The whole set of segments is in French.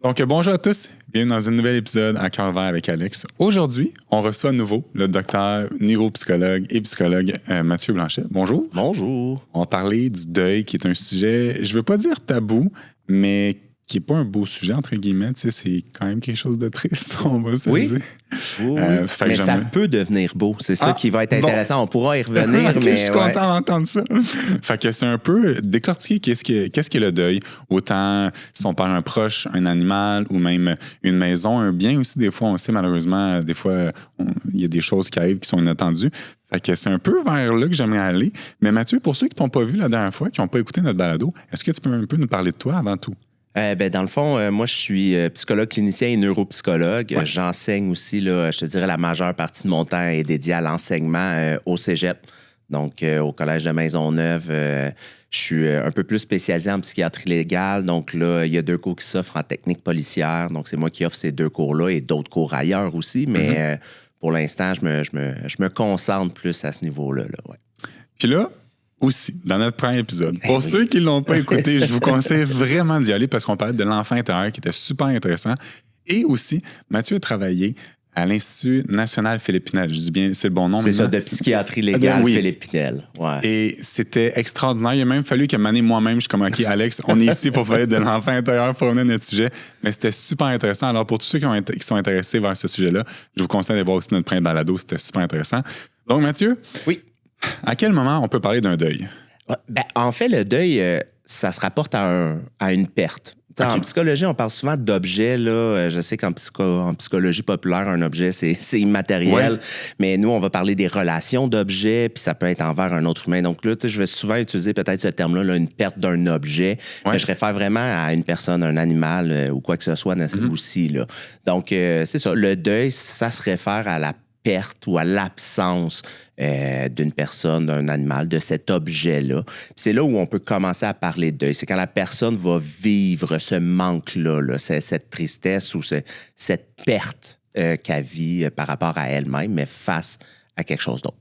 Donc, bonjour à tous. Bienvenue dans un nouvel épisode à cœur vert avec Alex. Aujourd'hui, on reçoit à nouveau le docteur neuropsychologue et psychologue Mathieu Blanchet. Bonjour. Bonjour. On va parler du deuil, qui est un sujet, je veux pas dire tabou, mais qui n'est pas un beau sujet, entre guillemets. Tu sais, c'est quand même quelque chose de triste, on va se dire. Oui. Mais ça peut devenir beau. C'est ça qui va être intéressant. Bon. On pourra y revenir. Okay, mais je suis content d'entendre ça. Fait que c'est un peu décortiquer qu'est-ce qu'est le deuil. Autant si on perd un proche, un animal ou même une maison, un bien aussi. Des fois, on sait malheureusement, des fois, il y a des choses qui arrivent qui sont inattendues. Fait que c'est un peu vers là que j'aimerais aller. Mais Mathieu, pour ceux qui t'ont pas vu la dernière fois, qui n'ont pas écouté notre balado, est-ce que tu peux un peu nous parler de toi avant tout? Dans le fond, moi, je suis psychologue clinicien et neuropsychologue. Ouais. J'enseigne aussi, là, je te dirais, la majeure partie de mon temps est dédiée à l'enseignement au cégep. Donc, au Collège de Maisonneuve, je suis un peu plus spécialisé en psychiatrie légale. Donc là, il y a 2 cours qui s'offrent en technique policière. Donc, c'est moi qui offre ces 2 cours-là et d'autres cours ailleurs aussi. Mais pour l'instant, je me concentre plus à ce niveau-là. Ouais. Puis là, aussi, dans notre premier épisode. Pour ceux qui ne l'ont pas écouté, je vous conseille vraiment d'y aller parce qu'on parlait de l'enfant intérieur qui était super intéressant. Et aussi, Mathieu a travaillé à l'Institut national Philippe Pinel. Je dis bien, c'est le bon nom. C'est ça, de psychiatrie légale Philippe Pinel. Ouais. Et c'était extraordinaire. Il a même fallu que moi-même, je suis comme, OK, Alex, on est ici pour parler de l'enfant intérieur pour revenir à notre sujet. Mais c'était super intéressant. Alors, pour tous ceux qui sont intéressés vers ce sujet-là, je vous conseille d'aller voir aussi notre premier balado. C'était super intéressant. Donc, Mathieu. Oui. À quel moment on peut parler d'un deuil? En fait, le deuil, ça se rapporte à une perte. Okay. En psychologie, on parle souvent d'objets. Là. Je sais qu'en psychologie populaire, un objet, c'est immatériel. Ouais. Mais nous, on va parler des relations d'objets, puis ça peut être envers un autre humain. Donc là, je vais souvent utiliser peut-être ce terme-là, là, une perte d'un objet. Ouais. Mais je réfère vraiment à une personne, un animal ou quoi que ce soit aussi. Là. Donc, c'est ça. Le deuil, ça se réfère à la perte ou à l'absence d'une personne, d'un animal, de cet objet-là. Puis c'est là où on peut commencer à parler de deuil. C'est quand la personne va vivre ce manque-là, là, cette tristesse ou cette perte qu'elle vit par rapport à elle-même, mais face à quelque chose d'autre.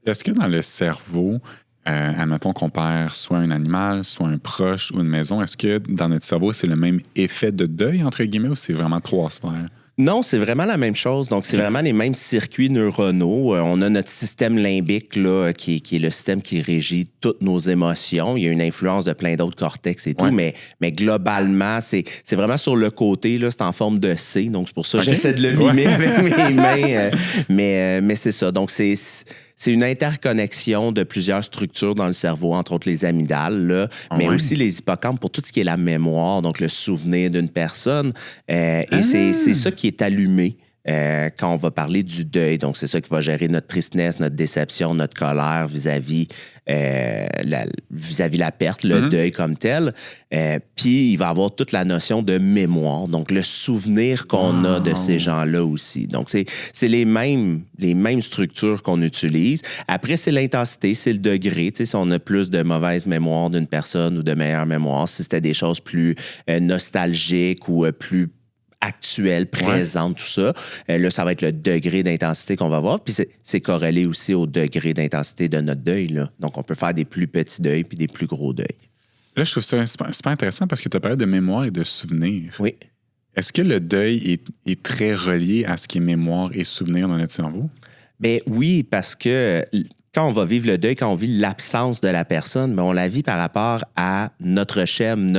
Est-ce que dans le cerveau, admettons qu'on perd soit un animal, soit un proche ou une maison, est-ce que dans notre cerveau, c'est le même effet de deuil, entre guillemets, ou c'est vraiment 3 sphères? Non, c'est vraiment la même chose. Donc, c'est vraiment les mêmes circuits neuronaux. On a notre système limbique, là, qui est le système qui régit toutes nos émotions. Il y a une influence de plein d'autres cortex et tout, mais globalement, c'est vraiment sur le côté, là, c'est en forme de C. Donc, c'est pour ça que j'essaie de le mimer avec mes mains. Mais c'est ça. Donc, c'est une interconnexion de plusieurs structures dans le cerveau, entre autres les amygdales, là, mais aussi les hippocampes pour tout ce qui est la mémoire, donc le souvenir d'une personne. Et c'est ça qui est allumé quand on va parler du deuil. Donc, c'est ça qui va gérer notre tristesse, notre déception, notre colère vis-à-vis la perte, le deuil comme tel. Puis, il va avoir toute la notion de mémoire, donc le souvenir qu'on a de ces gens-là aussi. Donc, c'est les mêmes structures qu'on utilise. Après, c'est l'intensité, c'est le degré. Tu sais, si on a plus de mauvaise mémoire d'une personne ou de meilleure mémoire, si c'était des choses plus nostalgiques ou plus actuelle, présente, tout ça. Là, ça va être le degré d'intensité qu'on va voir. Puis c'est corrélé aussi au degré d'intensité de notre deuil. Là. Donc, on peut faire des plus petits deuils puis des plus gros deuils. Là, je trouve ça super intéressant parce que tu as parlé de mémoire et de souvenir. Oui. Est-ce que le deuil est très relié à ce qui est mémoire et souvenir dans notre cerveau? Bien, oui, parce que quand on va vivre le deuil, quand on vit l'absence de la personne, bien, on la vit par rapport à notre schème,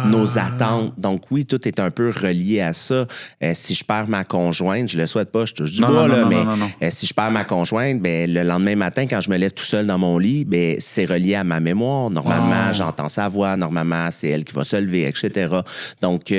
nos attentes. Donc oui, tout est un peu relié à ça. Si je perds ma conjointe, je le souhaite pas, je touche du bois, mais si je perds ma conjointe, bien, le lendemain matin, quand je me lève tout seul dans mon lit, bien, c'est relié à ma mémoire. Normalement, j'entends sa voix. Normalement, c'est elle qui va se lever, etc. Donc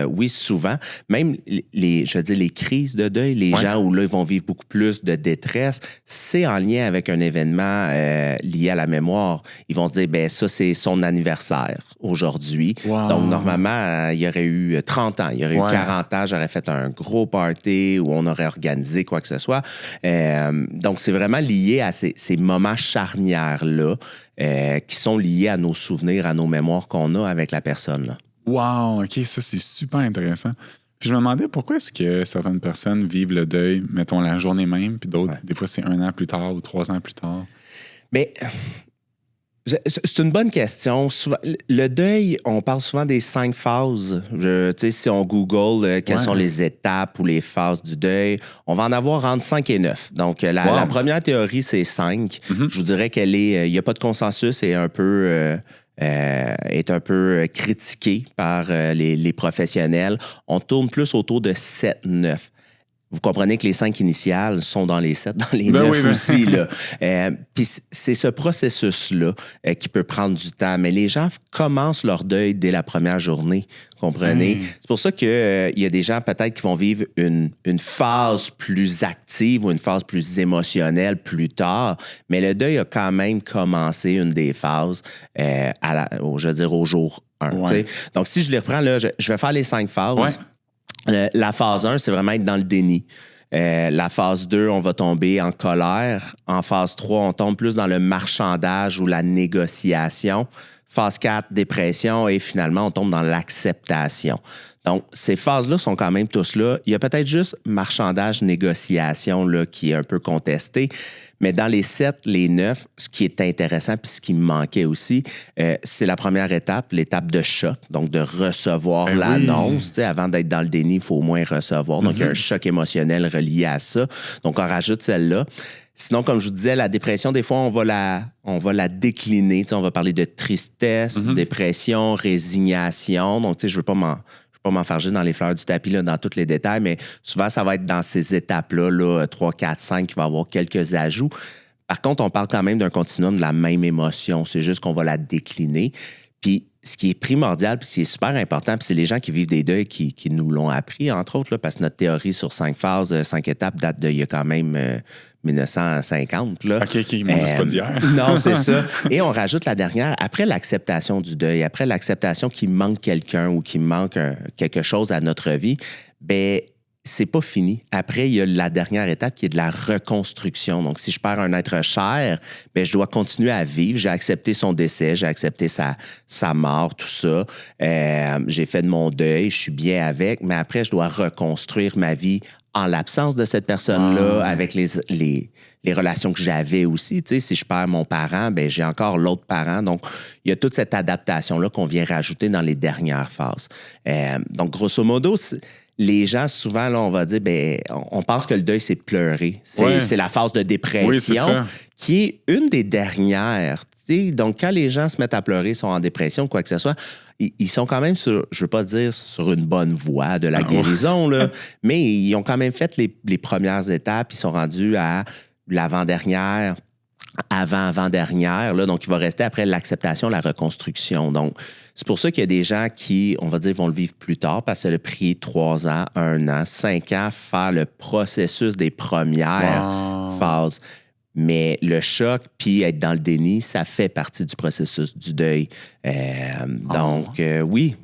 oui, souvent, même les crises de deuil, les gens où là, ils vont vivre beaucoup plus de détresse, c'est en lien avec un événement lié à la mémoire. Ils vont se dire, ben ça, c'est son anniversaire aujourd'hui. Wow. Donc, normalement, il y aurait eu 30 ans, il y aurait eu 40 ans, j'aurais fait un gros party où on aurait organisé quoi que ce soit. Donc, c'est vraiment lié à ces moments charnières-là qui sont liés à nos souvenirs, à nos mémoires qu'on a avec la personne. Là. Wow! OK, ça, c'est super intéressant. Puis je me demandais pourquoi est-ce que certaines personnes vivent le deuil, mettons, la journée même, puis d'autres, des fois, c'est 1 an plus tard ou 3 ans plus tard. Mais C'est une bonne question. Souvent, le deuil, on parle souvent des 5 phases. Si on Google quelles sont les étapes ou les phases du deuil, on va en avoir entre 5 et 9. Donc, la première théorie, c'est 5. Je vous dirais il n'y a pas de consensus et est un peu critiqué par les professionnels. On tourne plus autour de 7-9. Vous comprenez que les 5 initiales sont dans les 7, dans les 9 aussi. Là. Puis c'est ce processus-là qui peut prendre du temps. Mais les gens commencent leur deuil dès la première journée. Comprenez? C'est pour ça qu'il y a des gens peut-être qui vont vivre une phase plus active ou une phase plus émotionnelle plus tard. Mais le deuil a quand même commencé une des phases, je veux dire, au jour 1. Ouais. Donc, si je les reprends, là, je vais faire les 5 phases. Ouais. La phase 1, c'est vraiment être dans le déni. La phase 2, on va tomber en colère. En phase 3, on tombe plus dans le marchandage ou la négociation. Phase 4, dépression. Et finalement, on tombe dans l'acceptation. Donc, ces phases-là sont quand même tous là. Il y a peut-être juste marchandage, négociation là, qui est un peu contesté. Mais dans les 7, les 9, ce qui est intéressant puis ce qui me manquait aussi, c'est la première étape, l'étape de choc, donc de recevoir l'annonce. Oui. Avant d'être dans le déni, il faut au moins recevoir. Donc, il y a un choc émotionnel relié à ça. Donc, on rajoute celle-là. Sinon, comme je vous disais, la dépression, des fois, on va la décliner. On va parler de tristesse, dépression, résignation. Donc, je ne veux pas m'enfarger dans les fleurs du tapis, là, dans tous les détails, mais souvent, ça va être dans ces étapes-là, 3, 4, 5, qui va avoir quelques ajouts. Par contre, on parle quand même d'un continuum de la même émotion. C'est juste qu'on va la décliner. Puis, ce qui est primordial, puis ce qui est super important, puis c'est les gens qui vivent des deuils qui nous l'ont appris, entre autres, là, parce que notre théorie sur 5 phases, 5 étapes date d'il y a quand même 1950. Là. OK, ils m'ont dit c'est pas d'hier. Non, c'est ça. Et on rajoute la dernière, après l'acceptation du deuil, après l'acceptation qu'il manque quelqu'un ou qu'il manque quelque chose à notre vie, bien, c'est pas fini. Après, il y a la dernière étape qui est de la reconstruction. Donc, si je perds un être cher, bien, je dois continuer à vivre. J'ai accepté son décès, j'ai accepté sa mort, tout ça. J'ai fait de mon deuil, je suis bien avec, mais après, je dois reconstruire ma vie en l'absence de cette personne-là, avec les relations que j'avais aussi. Tu sais, si je perds mon parent, bien, j'ai encore l'autre parent. Donc, il y a toute cette adaptation-là qu'on vient rajouter dans les dernières phases. Donc, grosso modo, les gens, souvent, là, on va dire, ben, on pense que le deuil, c'est pleurer. C'est la phase de dépression qui est une des dernières. T'sais. Donc, quand les gens se mettent à pleurer, sont en dépression, quoi que ce soit, ils sont quand même sur, je veux pas dire sur une bonne voie de la guérison, là, mais ils ont quand même fait les premières étapes. Ils sont rendus à l'avant-dernière, avant-avant-dernière. Là, donc, il va rester après l'acceptation, la reconstruction. Donc, c'est pour ça qu'il y a des gens qui, on va dire, vont le vivre plus tard parce que ça a pris 3 ans, 1 an, 5 ans faire le processus des premières phases. Mais le choc puis être dans le déni, ça fait partie du processus du deuil. Donc, oui.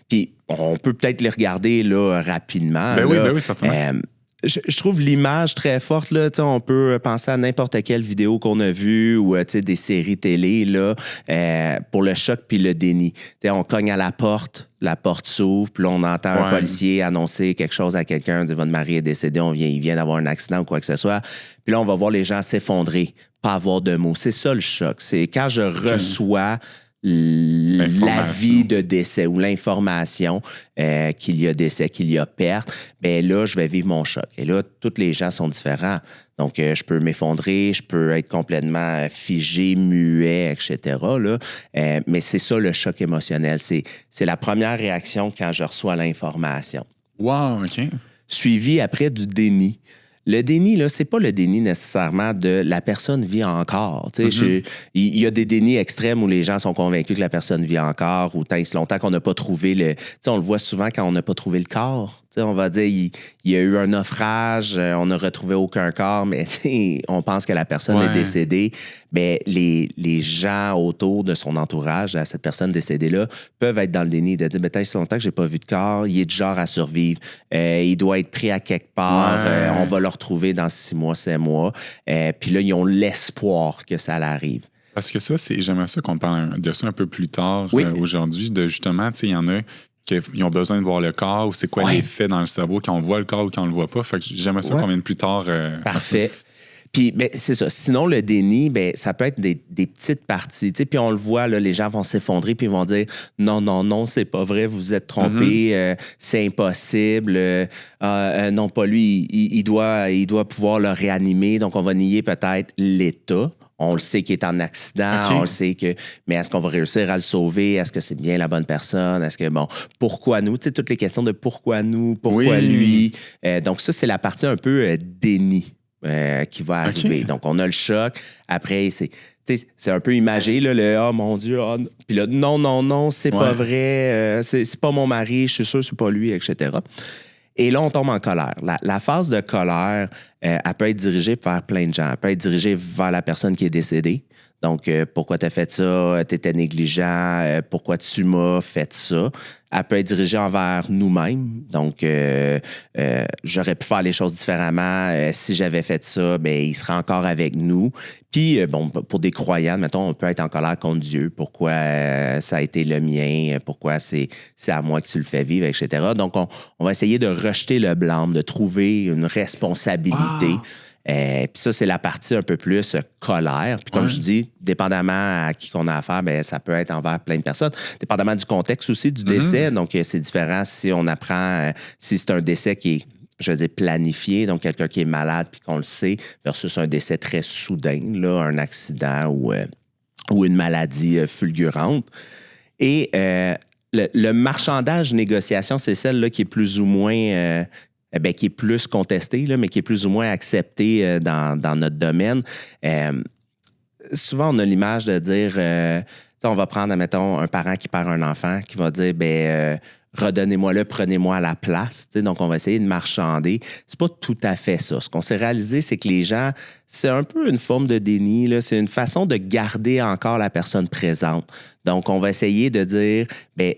Puis, on peut peut-être les regarder là, rapidement. Ben oui, certainement. Je trouve l'image très forte. Là, on peut penser à n'importe quelle vidéo qu'on a vue ou des séries télé là, pour le choc puis le déni. On cogne à la porte s'ouvre, puis là, on entend un policier annoncer quelque chose à quelqu'un, dire « Votre mari est décédé, il vient d'avoir un accident ou quoi que ce soit. » Puis là, on va voir les gens s'effondrer, pas avoir de mots. C'est ça le choc. C'est quand je reçois l'avis de décès ou l'information qu'il y a décès, qu'il y a perte, bien là, je vais vivre mon choc. Et là, tous les gens sont différents. Donc, je peux m'effondrer, je peux être complètement figé, muet, etc. Là. Mais c'est ça le choc émotionnel. C'est la première réaction quand je reçois l'information. Wow, OK. Suivi après du déni. Le déni, là, c'est pas le déni nécessairement de la personne vit encore. Il y a des dénis extrêmes où les gens sont convaincus que la personne vit encore ou tant si longtemps qu'on n'a pas trouvé le... on le voit souvent quand on n'a pas trouvé le corps. On va dire, il y a eu un naufrage, on n'a retrouvé aucun corps, mais on pense que la personne est décédée. Bien, les gens autour de son entourage, à cette personne décédée-là, peuvent être dans le déni de dire, tant si longtemps que j'ai pas vu de corps, il est du genre à survivre. Il doit être pris à quelque part. On va le retrouver dans 6 mois, 7 mois. Puis là, ils ont l'espoir que ça l'arrive. Parce que ça, j'aimerais ça qu'on parle de ça un peu plus tard aujourd'hui, de justement, il y en a qui ont besoin de voir le corps ou c'est quoi l'effet dans le cerveau quand on voit le corps ou quand on le voit pas. Fait que j'aimerais ça qu'on vienne plus tard. Parfait. Puis, ben, c'est ça. Sinon, le déni, ben, ça peut être des petites parties. Puis on le voit, là, les gens vont s'effondrer puis ils vont dire non, non, non, c'est pas vrai, vous vous êtes trompé, c'est impossible. Non, pas lui, il doit pouvoir le réanimer. Donc, on va nier peut-être l'état. On le sait qu'il est en accident, on le sait que... Mais est-ce qu'on va réussir à le sauver? Est-ce que c'est bien la bonne personne? Est-ce que, bon, pourquoi nous? Tu sais, toutes les questions de pourquoi nous, pourquoi lui? Donc ça, c'est la partie un peu déni qui va arriver. Donc, on a le choc. Après, c'est un peu imagé, là, le « Oh mon Dieu! Oh, puis là, non, non, non, c'est pas vrai. C'est pas mon mari, je suis sûr que c'est pas lui, etc. » Et là, on tombe en colère. La phase de colère, elle peut être dirigée vers plein de gens. Elle peut être dirigée vers la personne qui est décédée. Donc, pourquoi tu as fait ça? Tu étais négligent. Pourquoi tu m'as fait ça? Elle peut être dirigée envers nous-mêmes. Donc, j'aurais pu faire les choses différemment. Si j'avais fait ça, ben, il serait encore avec nous. Puis, bon, pour des croyants, mettons, on peut être en colère contre Dieu. Pourquoi ça a été le mien? Pourquoi c'est à moi que tu le fais vivre, etc. Donc, on va essayer de rejeter le blâme, de trouver une responsabilité. Wow. Puis ça, c'est la partie un peu plus colère. Puis comme je dis, dépendamment à qui qu'on a affaire, ben, ça peut être envers plein de personnes. Dépendamment du contexte aussi du décès. Donc, c'est différent si on apprend, si c'est un décès qui est, je veux dire, planifié, donc quelqu'un qui est malade puis qu'on le sait, versus un décès très soudain, là, un accident ou une maladie fulgurante. Et le marchandage négociation, c'est celle-là qui est plus ou moins... qui est plus contesté, là, mais qui est plus ou moins accepté dans notre domaine. Souvent, on a l'image de dire, on va prendre, admettons, un parent qui perd un enfant, qui va dire, redonnez-moi-le, prenez-moi à la place. Donc, on va essayer de marchander. C'est pas tout à fait ça. Ce qu'on s'est réalisé, c'est que les gens, c'est un peu une forme de déni. Là. C'est une façon de garder encore la personne présente. Donc, on va essayer de dire,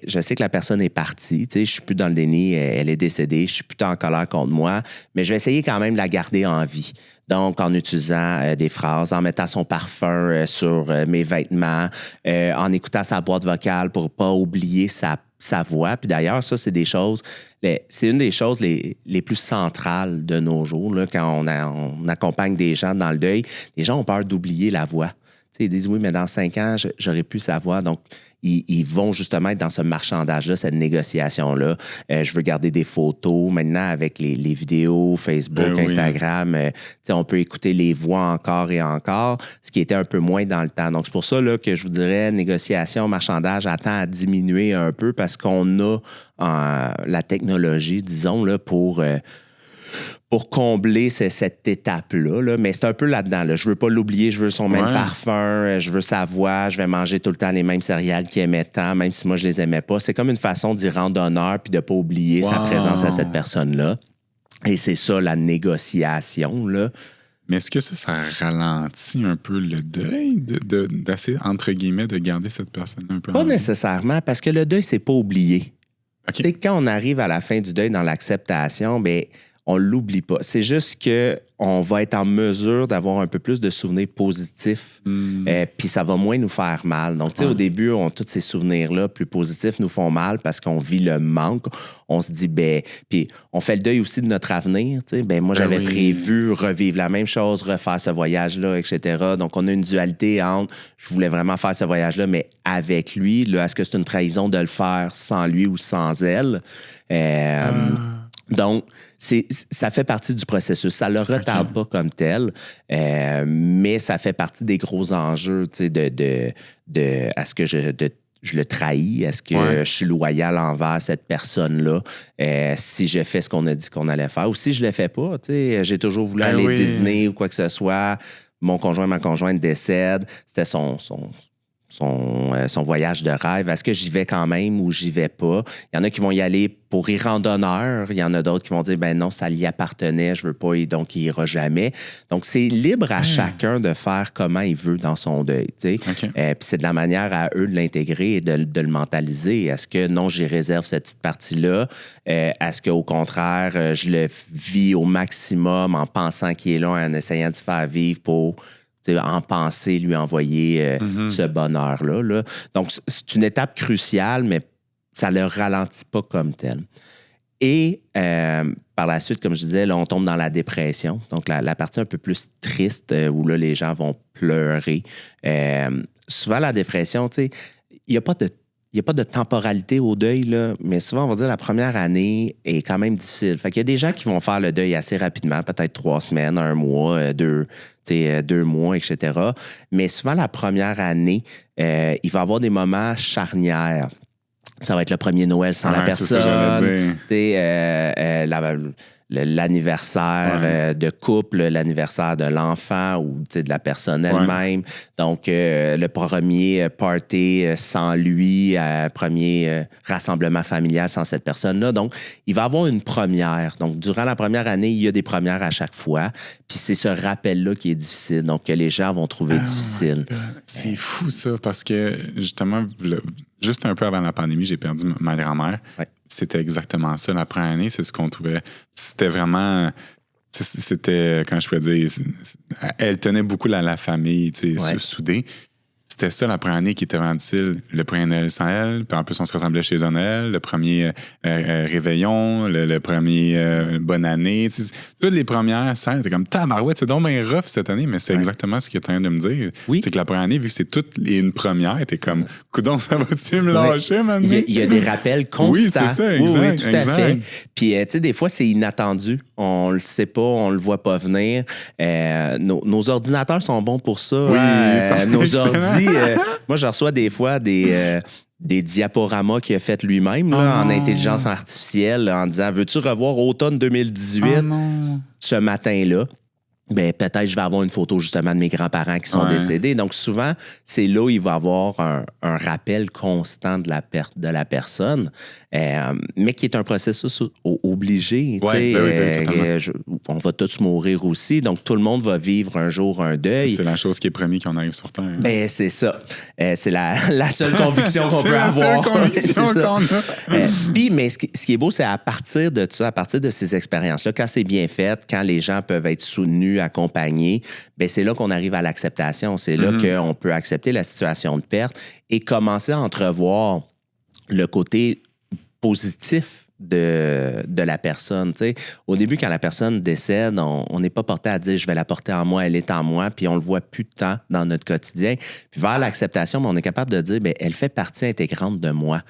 je sais que la personne est partie, je suis plus dans le déni, elle est décédée, je suis plus en colère contre moi, mais je vais essayer quand même de la garder en vie. Donc, en utilisant des phrases, en mettant son parfum sur mes vêtements, en écoutant sa boîte vocale pour pas oublier sa voix. Puis d'ailleurs, ça, c'est des choses, c'est une des choses les plus centrales de nos jours. Là, quand on accompagne des gens dans le deuil, les gens ont peur d'oublier la voix. Ils disent, oui, mais dans 5 ans, j'aurais pu savoir. Donc, ils vont justement être dans ce marchandage-là, cette négociation-là. Je veux garder des photos. Maintenant, avec les vidéos, Facebook, Instagram, on peut écouter les voix encore et encore, ce qui était un peu moins dans le temps. Donc, c'est pour ça là, que je vous dirais, négociation, marchandage, attend à diminuer un peu parce qu'on a la technologie, disons, là, pour combler cette étape-là. Là. Mais c'est un peu là-dedans. Là. Je veux pas l'oublier, je veux son même parfum, je veux sa voix, je vais manger tout le temps les mêmes céréales qu'il aimait tant, même si moi, je les aimais pas. C'est comme une façon d'y rendre honneur puis de pas oublier sa présence à cette personne-là. Et c'est ça, la négociation. Là. Mais est-ce que ça ralentit un peu le deuil d'essayer, entre guillemets, de garder cette personne un peu Pas nécessairement, parce que le deuil, c'est pas oublié. Okay. Quand on arrive à la fin du deuil dans l'acceptation, on l'oublie pas. C'est juste qu'on va être en mesure d'avoir un peu plus de souvenirs positifs, puis ça va moins nous faire mal. Donc, au début, tous ces souvenirs-là plus positifs nous font mal parce qu'on vit le manque. On se dit, puis on fait le deuil aussi de notre avenir. Moi, j'avais prévu revivre la même chose, refaire ce voyage-là, etc. Donc, on a une dualité entre, je voulais vraiment faire ce voyage-là, mais avec lui, là, est-ce que c'est une trahison de le faire sans lui ou sans elle? Donc, ça fait partie du processus. Ça ne le retarde pas comme tel, mais ça fait partie des gros enjeux est-ce que je le trahis? Est-ce que je suis loyal envers cette personne-là? Si je fais ce qu'on a dit qu'on allait faire ou si je ne le fais pas? J'ai toujours voulu aller Disney ou quoi que ce soit. Mon conjoint, ma conjointe décède. C'était son voyage de rêve. Est-ce que j'y vais quand même ou j'y vais pas? Il y en a qui vont y aller pour y rendre honneur. Il y en a d'autres qui vont dire, non, ça l'y appartenait, je veux pas, et donc il ira jamais. Donc, c'est libre à chacun de faire comment il veut dans son deuil. Puis c'est de la manière à eux de l'intégrer et de le mentaliser. Est-ce que, non, j'y réserve cette petite partie-là? Est-ce qu'au contraire, je le vis au maximum en pensant qu'il est là, en essayant de se faire vivre pour... en penser, lui envoyer ce bonheur-là. Là. Donc, c'est une étape cruciale, mais ça ne le ralentit pas comme tel. Et par la suite, comme je disais, là, on tombe dans la dépression. Donc, la partie un peu plus triste où là, les gens vont pleurer. Souvent, la dépression, tu sais, il n'y a pas de temporalité au deuil, là, mais souvent, on va dire la première année est quand même difficile. Fait qu'il y a des gens qui vont faire le deuil assez rapidement, peut-être 3 semaines, 1 mois, 2 mois, etc. Mais souvent, la première année, il va y avoir des moments charnières. Ça va être le premier Noël sans la personne. C'est ça, j'allais dire. L'anniversaire de couple, l'anniversaire de l'enfant ou de la personne elle-même. Ouais. Donc, le premier party sans lui, premier rassemblement familial sans cette personne-là. Donc, il va y avoir une première. Donc, durant la première année, il y a des premières à chaque fois. Puis c'est ce rappel-là qui est difficile, donc que les gens vont trouver difficile. C'est fou ça, parce que justement, juste un peu avant la pandémie, j'ai perdu ma grand-mère. Ouais. C'était exactement ça. La première année, c'est ce qu'on trouvait. C'était vraiment. C'était, quand je peux dire, elle tenait beaucoup la famille, soudée. C'était ça la première année qui était vraiment difficile. Le premier Noël sans elle, puis en plus, on se rassemblait chez Noël, le premier réveillon, le premier bonne année. Toutes les premières scènes, c'était comme tabarouette, c'est donc bien rough cette année, mais c'est exactement ce qu'il est en train de me dire. Oui. C'est que la première année, vu que c'est toute une première, t'es comme, coudonc, ça va-tu me lâcher maintenant? Il y a des rappels constants. Oui, c'est ça, exact. Oui, tout à fait. Puis, tu sais, des fois, c'est inattendu. On le sait pas, on le voit pas venir. Nos ordinateurs sont bons pour ça. Oui, nos ordi. Moi, je reçois des fois des diaporamas qu'il a fait lui-même là, en intelligence artificielle en disant « Veux-tu revoir automne 2018 ce matin-là? » Ben, peut-être je vais avoir une photo justement de mes grands-parents qui sont décédés. Donc, souvent, c'est là où il va y avoir un rappel constant de la perte de la personne, mais qui est un processus obligé. On va tous mourir aussi. Donc, tout le monde va vivre un jour un deuil. C'est la chose qui est promis quand on arrive sur Terre. Ben, c'est ça. C'est la seule conviction qu'on peut avoir. C'est la seule conviction qu'on a. Puis, mais ce qui est beau, c'est à partir de ça, à partir de ces expériences-là, quand c'est bien fait, quand les gens peuvent être soutenus, accompagnés, ben c'est là qu'on arrive à l'acceptation. C'est là qu'on peut accepter la situation de perte et commencer à entrevoir le côté positif de la personne. T'sais. Au début, quand la personne décède, on n'est pas porté à dire « je vais la porter en moi, elle est en moi », puis on le voit plus de temps dans notre quotidien. Puis vers l'acceptation, on est capable de dire « elle fait partie intégrante de moi.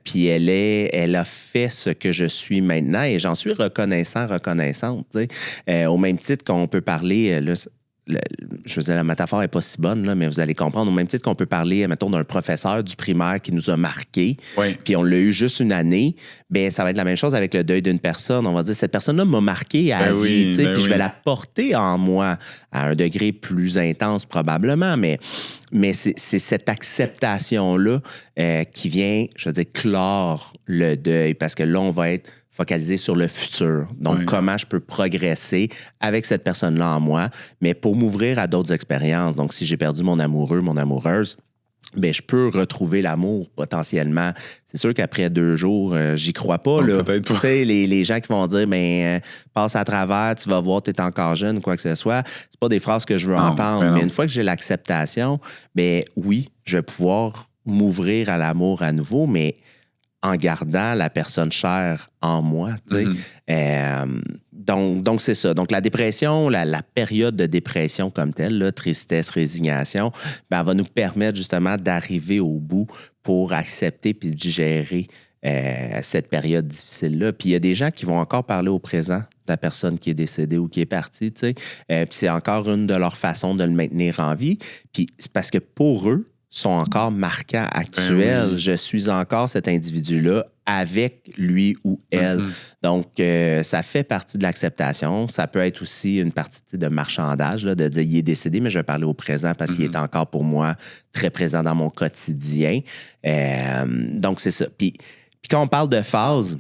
Puis elle a fait ce que je suis maintenant et j'en suis reconnaissante. Au même titre qu'on peut parler... je veux dire, la métaphore n'est pas si bonne, là, mais vous allez comprendre. Au même titre qu'on peut parler, mettons, d'un professeur du primaire qui nous a marqués, puis on l'a eu juste une année, bien, ça va être la même chose avec le deuil d'une personne. On va dire, cette personne-là m'a marqué à vie, puis je vais la porter en moi à un degré plus intense probablement, mais c'est cette acceptation-là qui vient, je veux dire, clore le deuil, parce que là, on va être focalisé sur le futur. Donc, comment je peux progresser avec cette personne-là en moi, mais pour m'ouvrir à d'autres expériences. Donc, si j'ai perdu mon amoureux, mon amoureuse, bien, je peux retrouver l'amour potentiellement. C'est sûr qu'après 2 jours, j'y crois pas. Là. Peut-être pas. Les gens qui vont dire passe à travers, tu vas voir, tu es encore jeune, quoi que ce soit. C'est pas des phrases que je veux entendre. Mais une fois que j'ai l'acceptation, bien oui, je vais pouvoir m'ouvrir à l'amour à nouveau, mais en gardant la personne chère en moi. Donc, c'est ça. Donc, la dépression, la période de dépression comme telle, là, tristesse, résignation, ben, elle va nous permettre justement d'arriver au bout pour accepter puis digérer cette période difficile-là. Puis il y a des gens qui vont encore parler au présent de la personne qui est décédée ou qui est partie. Puis c'est encore une de leurs façons de le maintenir en vie. Puis c'est parce que pour eux, sont encore marquants, actuels. Je suis encore cet individu-là avec lui ou elle. Donc, ça fait partie de l'acceptation. Ça peut être aussi une partie de marchandage, là, de dire il est décédé, mais je vais parler au présent parce qu'il est encore pour moi très présent dans mon quotidien. Donc, c'est ça. Puis quand on parle de phases,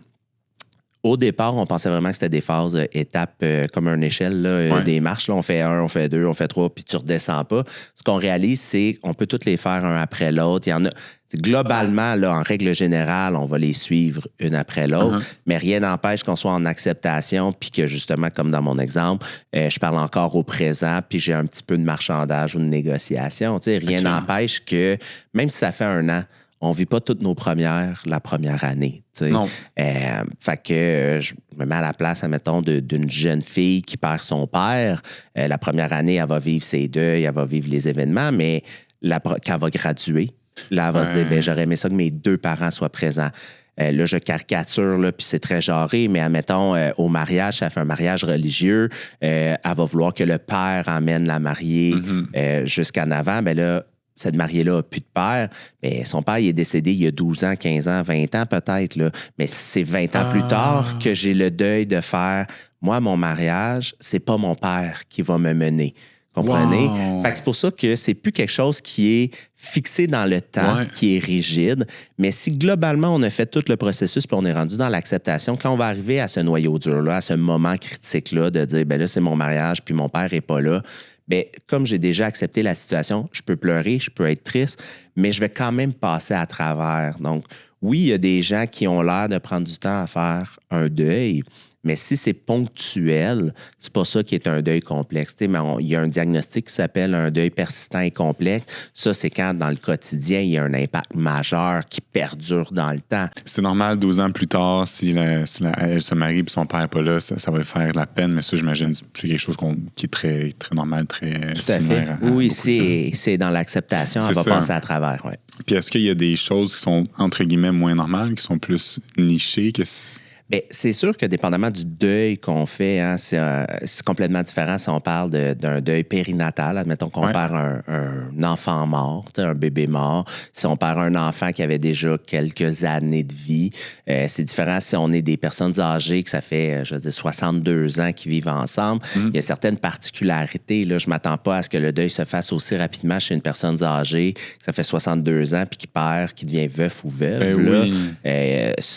au départ, on pensait vraiment que c'était des phases, étapes comme une échelle, là, des marches. Là, on fait 1, on fait 2, on fait 3, puis tu ne redescends pas. Ce qu'on réalise, c'est qu'on peut toutes les faire un après l'autre. Il y en a. Globalement, là, en règle générale, on va les suivre une après l'autre, mais rien n'empêche qu'on soit en acceptation, puis que justement, comme dans mon exemple, je parle encore au présent, puis j'ai un petit peu de marchandage ou de négociation. Rien n'empêche que, même si ça fait 1 an, on vit pas toutes nos premières la première année. T'sais. Non. Fait que je me mets à la place, admettons, d'une jeune fille qui perd son père. La première année, elle va vivre ses deuils, elle va vivre les événements, mais quand elle va graduer, là, elle va se dire, ben, j'aurais aimé ça que mes 2 parents soient présents. Là, je caricature, là, puis c'est très genré, mais admettons, au mariage, ça fait un mariage religieux, elle va vouloir que le père emmène la mariée jusqu'en avant. Ben là, cette mariée-là n'a plus de père. Mais son père, il est décédé il y a 12 ans, 15 ans, 20 ans peut-être. Là. Mais c'est 20 ans plus tard que j'ai le deuil de faire, moi, mon mariage, c'est pas mon père qui va me mener. Comprenez? Wow. Fait que c'est pour ça que c'est plus quelque chose qui est fixé dans le temps, qui est rigide. Mais si globalement, on a fait tout le processus puis on est rendu dans l'acceptation, quand on va arriver à ce noyau dur-là, à ce moment critique-là, de dire, ben là, c'est mon mariage puis mon père n'est pas là, bien, comme j'ai déjà accepté la situation, je peux pleurer, je peux être triste, mais je vais quand même passer à travers. Donc, oui, il y a des gens qui ont l'air de prendre du temps à faire un deuil, mais si c'est ponctuel, c'est pas ça qui est un deuil complexe. Mais il y a un diagnostic qui s'appelle un deuil persistant et complexe. Ça, c'est quand, dans le quotidien, il y a un impact majeur qui perdure dans le temps. C'est normal, 12 ans plus tard, si elle se marie et son père n'est pas là, ça va faire de la peine, mais ça, j'imagine, c'est quelque chose qui est très, très normal, très Tout à fait. similaire. Oui, c'est dans l'acceptation, elle va passer à travers. Ouais. Puis est-ce qu'il y a des choses qui sont, entre guillemets, moins normales, qui sont plus nichées? Bien, c'est sûr que dépendamment du deuil qu'on fait, hein, c'est complètement différent si on parle d'un deuil périnatal. Admettons qu'on perd un enfant mort, un bébé mort. Si on perd un enfant qui avait déjà quelques années de vie, c'est différent si on est des personnes âgées, que ça fait, je veux dire, 62 ans qui vivent ensemble. Il y a certaines particularités. Là, je ne m'attends pas à ce que le deuil se fasse aussi rapidement chez une personne âgée, que ça fait 62 ans, puis qui devient veuf ou veuve.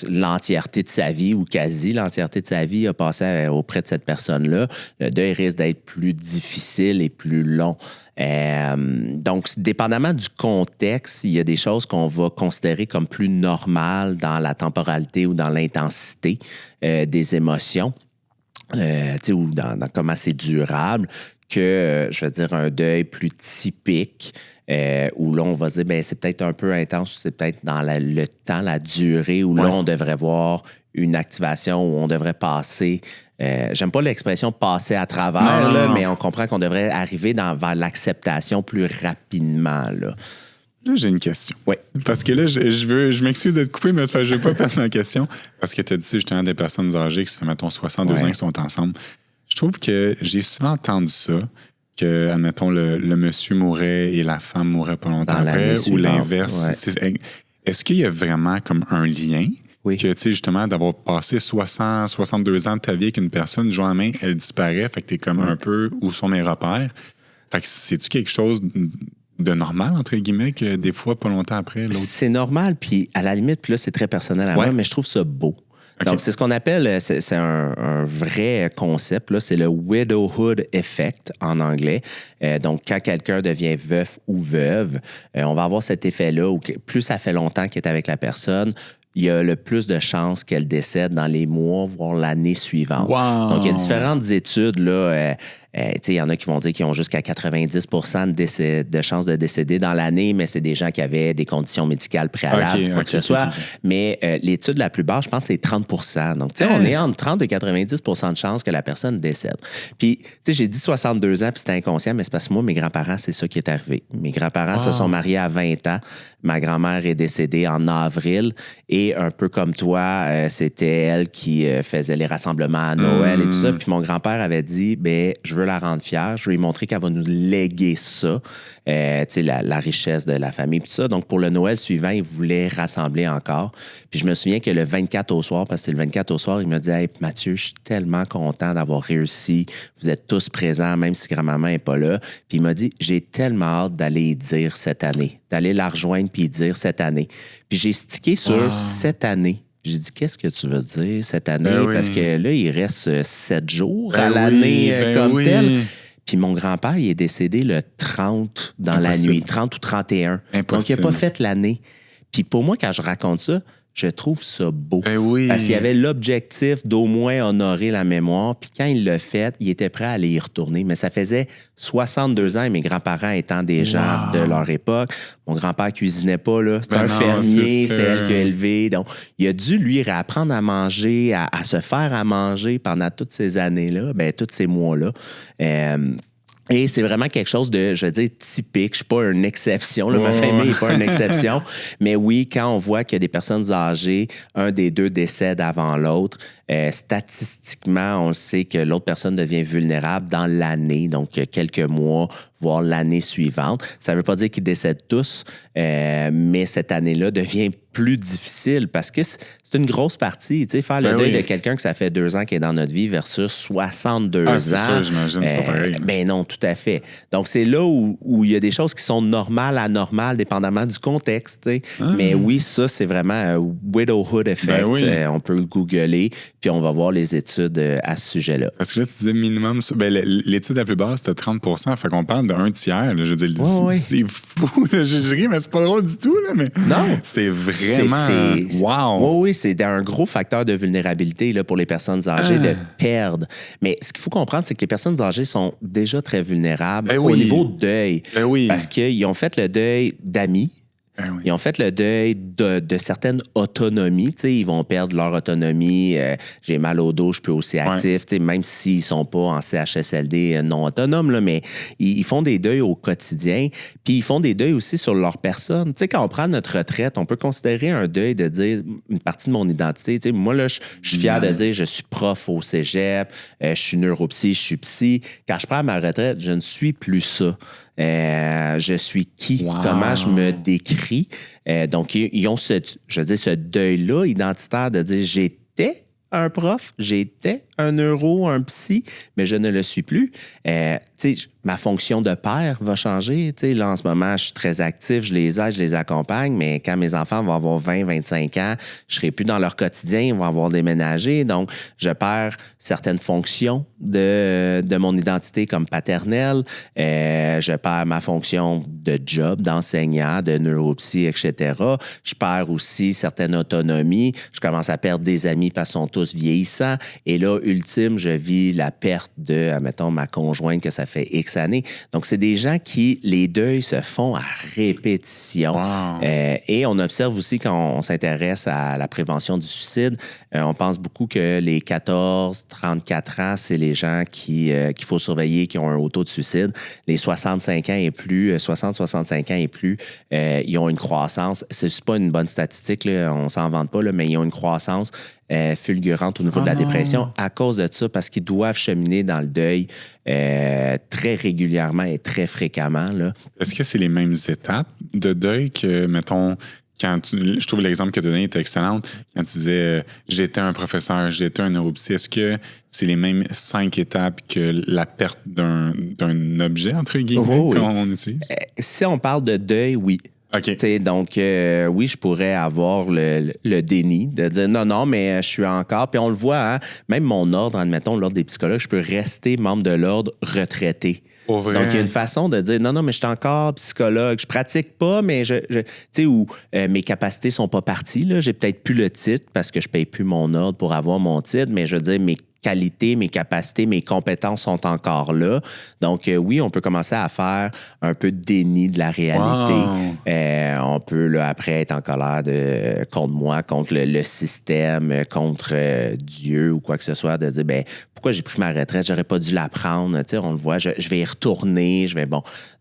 L'entièreté de sa vie ou quasi l'entièreté de sa vie a passé auprès de cette personne-là. Le deuil risque d'être plus difficile et plus long. Donc, dépendamment du contexte, il y a des choses qu'on va considérer comme plus normales dans la temporalité ou dans l'intensité des émotions, ou dans comment c'est durable, que, je veux dire, un deuil plus typique, où là, on va se dire, ben, c'est peut-être un peu intense, c'est peut-être dans le temps, la durée, où là, on devrait voir une activation, où on devrait passer. J'aime pas l'expression passer à travers, là, mais on comprend qu'on devrait arriver vers l'acceptation plus rapidement. Là, j'ai une question. Oui. Parce que là, je m'excuse d'être coupé, mais c'est parce que je ne veux pas perdre ma question. Parce que tu as dit justement des personnes âgées qui, ça fait, mettons, 62 ans qui sont ensemble. Je trouve que j'ai souvent entendu ça, que, admettons, le monsieur mourrait et la femme mourrait pas longtemps après, ou l'inverse. Ouais. Est-ce qu'il y a vraiment comme un lien? Oui. Que, tu sais, justement, d'avoir passé 62 ans de ta vie avec une personne, du jour au lendemain, elle disparaît, fait que t'es comme un peu où sont mes repères. Fait que c'est-tu quelque chose de normal, entre guillemets, que des fois, pas longtemps après, l'autre? C'est normal, puis à la limite, puis là, c'est très personnel à moi, mais je trouve ça beau. Okay. Donc, c'est ce qu'on appelle, c'est un vrai concept, là, c'est le widowhood effect en anglais. Donc, quand quelqu'un devient veuf ou veuve, on va avoir cet effet-là où plus ça fait longtemps qu'il est avec la personne, il y a le plus de chances qu'elle décède dans les mois, voire l'année suivante. Wow. Donc, il y a différentes études, là. Il y en a qui vont dire qu'ils ont jusqu'à 90 de chances de décéder dans l'année, mais c'est des gens qui avaient des conditions médicales préalables, quoi que ce soit. Mais l'étude la plus basse, je pense, c'est 30 Donc, on est entre 30 et 90 de chances que la personne décède. Puis, j'ai dit 62 ans, puis c'était inconscient, mais c'est parce que moi, mes grands-parents, c'est ça qui est arrivé. Mes grands-parents se sont mariés à 20 ans. Ma grand-mère est décédée en avril. Et un peu comme toi, c'était elle qui faisait les rassemblements à Noël et tout ça. Puis mon grand-père avait dit, ben, je veux la rendre fière. Je veux lui montrer qu'elle va nous léguer ça, la richesse de la famille, tout ça. Donc, pour le Noël suivant, il voulait rassembler encore. Puis je me souviens que le 24 au soir, parce que c'était le 24 au soir, il m'a dit, hey, Mathieu, je suis tellement content d'avoir réussi. Vous êtes tous présents, même si grand-maman n'est pas là. Puis il m'a dit, j'ai tellement hâte d'aller dire cette année, d'aller la rejoindre puis dire cette année. Puis j'ai stické sur cette année. J'ai dit, qu'est-ce que tu veux dire cette année? Parce que là, il reste 7 jours à l'année telle. Puis mon grand-père, il est décédé le 30 dans la nuit, 30 ou 31. Impossible. Donc, il n'a pas fait l'année. Puis pour moi, quand je raconte ça, Je trouve ça beau. Ben oui. Parce qu'il y avait l'objectif d'au moins honorer la mémoire. Puis quand il l'a fait, il était prêt à aller y retourner. Mais ça faisait 62 ans et mes grands-parents étant des gens de leur époque. Mon grand-père cuisinait pas, là. C'était un fermier, c'était elle qui a élevé. Donc, il a dû, lui, réapprendre à manger, à se faire à manger pendant toutes ces années-là, tous ces mois-là. Et c'est vraiment quelque chose de, je veux dire, typique. Je suis pas une exception. Là. Ma famille n'est pas une exception. Mais oui, quand on voit qu'il y a des personnes âgées, un des deux décède avant l'autre, statistiquement, on sait que l'autre personne devient vulnérable dans l'année, donc quelques mois, voire l'année suivante. Ça ne veut pas dire qu'ils décèdent tous, mais cette année-là devient plus difficile parce que c'est une grosse partie. Tu sais, faire le deuil de quelqu'un que ça fait 2 ans qui est dans notre vie versus 62 ans. C'est sûr, j'imagine, c'est pas pareil. Ben non, tout à fait. Donc, c'est là où il y a des choses qui sont normales, anormales, dépendamment du contexte. Tu sais. Mais oui, ça, c'est vraiment un widowhood effect. On peut le googler, puis on va voir les études à ce sujet-là. Parce que là, tu disais minimum... l'étude la plus basse, c'était 30 %. Fait qu'on parle d'un tiers. Là, je veux dire, c'est fou. Là, je ris, mais c'est pas drôle du tout. Là, mais non. C'est vraiment... Wow! Oui, c'est un gros facteur de vulnérabilité là, pour les personnes âgées de perdre. Mais ce qu'il faut comprendre, c'est que les personnes âgées sont déjà très vulnérables au niveau deuil. Parce qu'ils ont fait le deuil d'amis. Ils ont fait le deuil de certaines autonomies. T'sais, ils vont perdre leur autonomie. J'ai mal au dos, je peux aussi actif. Même s'ils ne sont pas en CHSLD non autonomes, là, mais ils font des deuils au quotidien. Puis ils font des deuils aussi sur leur personne. T'sais, quand on prend notre retraite, on peut considérer un deuil de dire une partie de mon identité. T'sais, moi, là, je suis fier de dire je suis prof au cégep, je suis neuropsy, je suis psy. Quand je prends ma retraite, je ne suis plus ça. Je suis qui? Comment je me décris? Donc, ils ont ce deuil-là identitaire de dire j'étais un prof, j'étais un neuro, un psy, mais je ne le suis plus. Ma fonction de père va changer. Là, en ce moment, je suis très actif, je les aide, je les accompagne, mais quand mes enfants vont avoir 20, 25 ans, je ne serai plus dans leur quotidien, ils vont avoir déménagé. Donc, je perds certaines fonctions de mon identité comme paternelle. Je perds ma fonction de job, d'enseignant, de neuropsy, etc. Je perds aussi certaines autonomies. Je commence à perdre des amis parce qu'ils sont tous vieillissants. Et là, ultime, je vis la perte de, admettons, ma conjointe que ça fait X années. Donc, c'est des gens qui, les deuils se font à répétition. Et on observe aussi quand on s'intéresse à la prévention du suicide, on pense beaucoup que les 14-34 ans, c'est les gens qu'il faut surveiller, qui ont un taux de suicide. Les 65 ans et plus, 60-65 ans et plus, ils ont une croissance. C'est juste pas une bonne statistique, là, on s'en vante pas, là, mais ils ont une croissance fulgurante au niveau de la dépression à cause de ça, parce qu'ils doivent cheminer dans le deuil très régulièrement et très fréquemment. Là. Est-ce que c'est les mêmes étapes de deuil que, mettons, je trouve l'exemple que tu as donné était excellent, quand tu disais j'étais un professeur, j'étais un neuropsy, est-ce que c'est les mêmes 5 étapes que la perte d'un objet, entre guillemets, quand on utilise? Si on parle de deuil, oui. Okay. Donc, oui, je pourrais avoir le déni de dire non, mais je suis encore. Puis on le voit, hein, même mon ordre, admettons, l'ordre des psychologues, je peux rester membre de l'ordre retraité. Oh, vrai? Donc, il y a une façon de dire non, mais je suis encore psychologue. Je pratique pas, mais tu sais, où mes capacités sont pas parties. Là. J'ai peut-être plus le titre parce que je paye plus mon ordre pour avoir mon titre, mais je veux dire, mes qualités, mes capacités, mes compétences sont encore là. Donc, oui, on peut commencer à faire un peu de déni de la réalité. On peut, là, après, être en colère contre moi, contre le système, contre Dieu ou quoi que ce soit, de dire, pourquoi j'ai pris ma retraite? J'aurais pas dû la prendre. Tu sais, on le voit, je vais y retourner.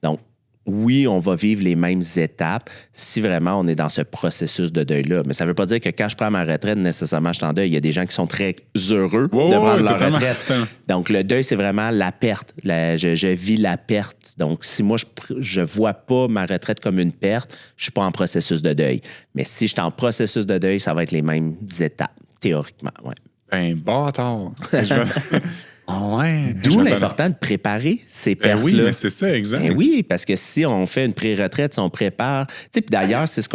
Donc, oui, on va vivre les mêmes étapes si vraiment on est dans ce processus de deuil-là. Mais ça ne veut pas dire que quand je prends ma retraite, nécessairement, je suis en deuil. Il y a des gens qui sont très heureux de prendre leur retraite. Donc, le deuil, c'est vraiment la perte. Je vis la perte. Donc, si moi, je ne vois pas ma retraite comme une perte, je ne suis pas en processus de deuil. Mais si je suis en processus de deuil, ça va être les mêmes étapes, théoriquement. Ouais. Bâtard! D'où l'important de préparer ces pertes-là. Oui, mais c'est ça, exact. Oui, parce que si on fait une pré-retraite, si on prépare... Puis d'ailleurs, c'est ce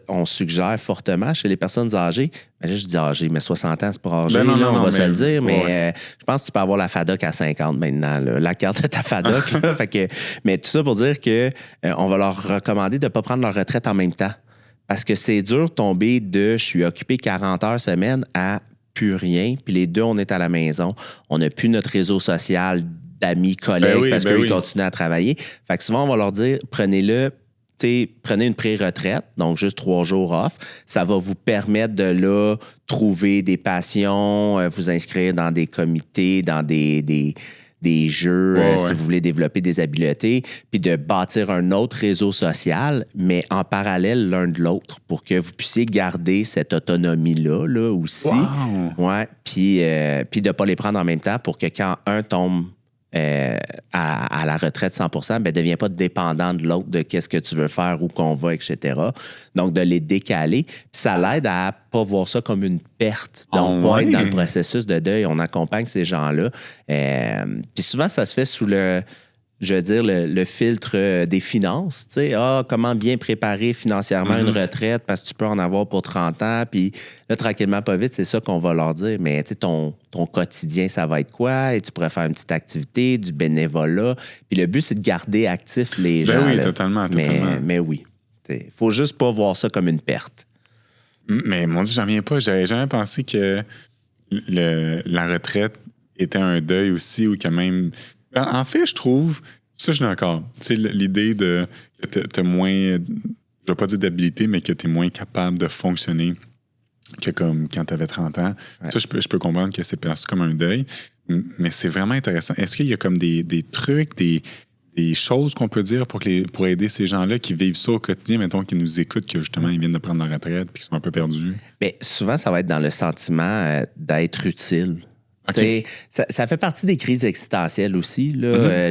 on suggère fortement chez les personnes âgées. Là, je dis âgées, mais 60 ans, c'est pas âgé, on va se le dire. Mais je pense que tu peux avoir la FADOC à 50 maintenant, là, la carte de ta FADOC. Là, mais tout ça pour dire que on va leur recommander de ne pas prendre leur retraite en même temps. Parce que c'est dur de tomber de je suis occupé 40 heures semaine à plus rien. Puis les deux, on est à la maison. On n'a plus notre réseau social d'amis, collègues, parce qu'ils continuent à travailler. Fait que souvent, on va leur dire, prenez une pré-retraite, donc juste 3 jours off. Ça va vous permettre de là trouver des passions, vous inscrire dans des comités, dans des jeux, si vous voulez développer des habiletés, puis de bâtir un autre réseau social, mais en parallèle l'un de l'autre pour que vous puissiez garder cette autonomie-là là, aussi. Wow. Ouais, puis de ne pas les prendre en même temps pour que quand un tombe à la retraite 100%, ben, ne devient pas dépendant de l'autre, de qu'est-ce que tu veux faire, où qu'on va, etc. Donc, de les décaler. Puis ça l'aide à pas voir ça comme une perte. Donc, pas être dans le processus de deuil. On accompagne ces gens-là. Puis souvent, ça se fait sous le filtre des finances. Tu sais, comment bien préparer financièrement une retraite parce que tu peux en avoir pour 30 ans. Puis là, tranquillement, pas vite, c'est ça qu'on va leur dire. Mais tu sais, ton quotidien, ça va être quoi? Et tu pourrais faire une petite activité, du bénévolat. Puis le but, c'est de garder actifs les gens. Oui, totalement. Mais oui. Il faut juste pas voir ça comme une perte. Mais mon Dieu, j'en viens pas. J'avais jamais pensé que la retraite était un deuil aussi ou quand même... En fait, je trouve, ça, je suis d'accord. Tu sais, l'idée de que tu as moins, je ne vais pas dire d'habilité, mais que tu es moins capable de fonctionner que comme quand tu avais 30 ans. Ouais. Ça, je peux comprendre que c'est perçu comme un deuil, mais c'est vraiment intéressant. Est-ce qu'il y a comme des trucs, des choses qu'on peut dire pour aider ces gens-là qui vivent ça au quotidien, mettons, qui nous écoutent, que justement, ils viennent de prendre leur retraite et qui sont un peu perdus? Bien, souvent, ça va être dans le sentiment d'être utile. Okay. Ça fait partie des crises existentielles aussi. Là.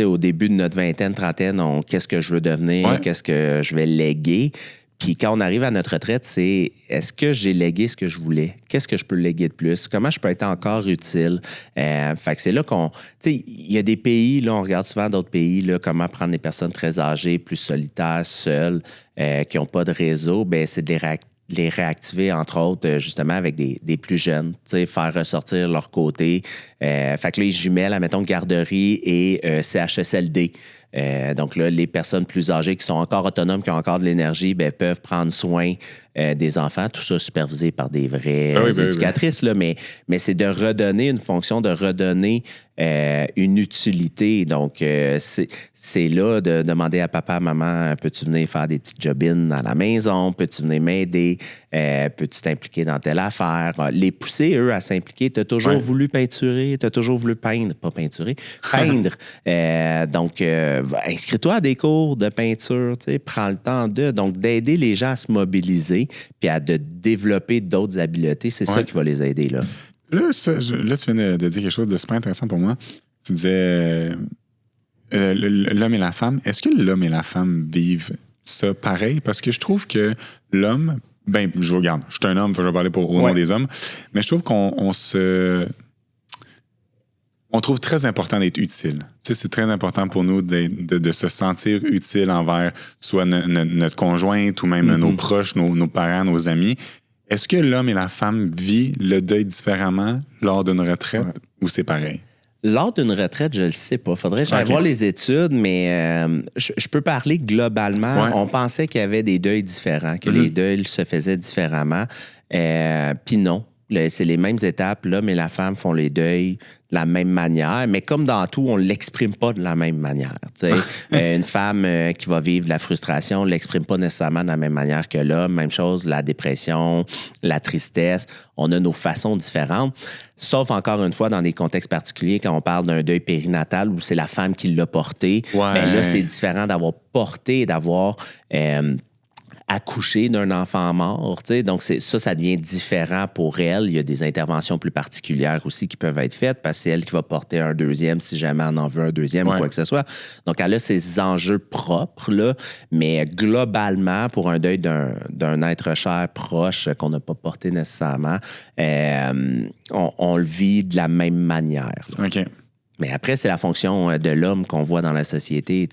Au début de notre vingtaine, trentaine, qu'est-ce que je veux devenir, qu'est-ce que je vais léguer. Puis quand on arrive à notre retraite, c'est est-ce que j'ai légué ce que je voulais? Qu'est-ce que je peux léguer de plus? Comment je peux être encore utile? Fait que c'est là qu'on... Tu sais, il y a des pays, là, on regarde souvent d'autres pays, là, comment prendre des personnes très âgées, plus solitaires, seules, qui n'ont pas de réseau. Bien, c'est de les réactiver, entre autres, justement, avec des plus jeunes, faire ressortir leur côté. Fait que là, ils jumellent, admettons, garderie et CHSLD. Donc là, les personnes plus âgées qui sont encore autonomes, qui ont encore de l'énergie, bien, peuvent prendre soin des enfants, tout ça supervisé par des vraies éducatrices. Là, mais c'est de redonner une fonction, de redonner une utilité. Donc, c'est là de demander à papa, maman, peux-tu venir faire des petites jobines à la maison? Peux-tu venir m'aider? Peux-tu t'impliquer dans telle affaire? Les pousser, eux, à s'impliquer. Tu as toujours voulu peinturer, tu as toujours voulu peindre. Pas peinturer, peindre. Donc, inscris-toi à des cours de peinture, prends le temps donc d'aider les gens à se mobiliser puis à de développer d'autres habiletés. C'est ça qui va les aider, là. Là, tu viens de dire quelque chose de super intéressant pour moi. Tu disais l'homme et la femme. Est-ce que l'homme et la femme vivent ça pareil? Parce que je trouve que l'homme, je regarde, je suis un homme, je vais parler au nom des hommes, mais je trouve on trouve très important d'être utile. Tu sais, c'est très important pour nous de se sentir utile envers soit notre conjointe ou même nos proches, nos parents, nos amis. Est-ce que l'homme et la femme vivent le deuil différemment lors d'une retraite ou c'est pareil? Lors d'une retraite, je ne le sais pas. Faudrait que j'aille voir les études, mais je peux parler globalement. On pensait qu'il y avait des deuils différents, que les deuils se faisaient différemment. Puis non. C'est les mêmes étapes. L'homme et la femme font les deuils de la même manière, mais comme dans tout, on ne l'exprime pas de la même manière. Une femme qui va vivre de la frustration ne l'exprime pas nécessairement de la même manière que l'homme. Même chose, la dépression, la tristesse. On a nos façons différentes. Sauf, encore une fois, dans des contextes particuliers, quand on parle d'un deuil périnatal où c'est la femme qui l'a porté, là, c'est différent d'avoir porté, d'avoir... accoucher d'un enfant mort, donc ça devient différent pour elle. Il y a des interventions plus particulières aussi qui peuvent être faites parce que c'est elle qui va porter un deuxième si jamais on en veut un deuxième ou quoi que ce soit. Donc, elle a ses enjeux propres, là, mais globalement, pour un deuil d'un être cher proche qu'on n'a pas porté nécessairement, on le vit de la même manière. Là. OK. Mais après, c'est la fonction de l'homme qu'on voit dans la société.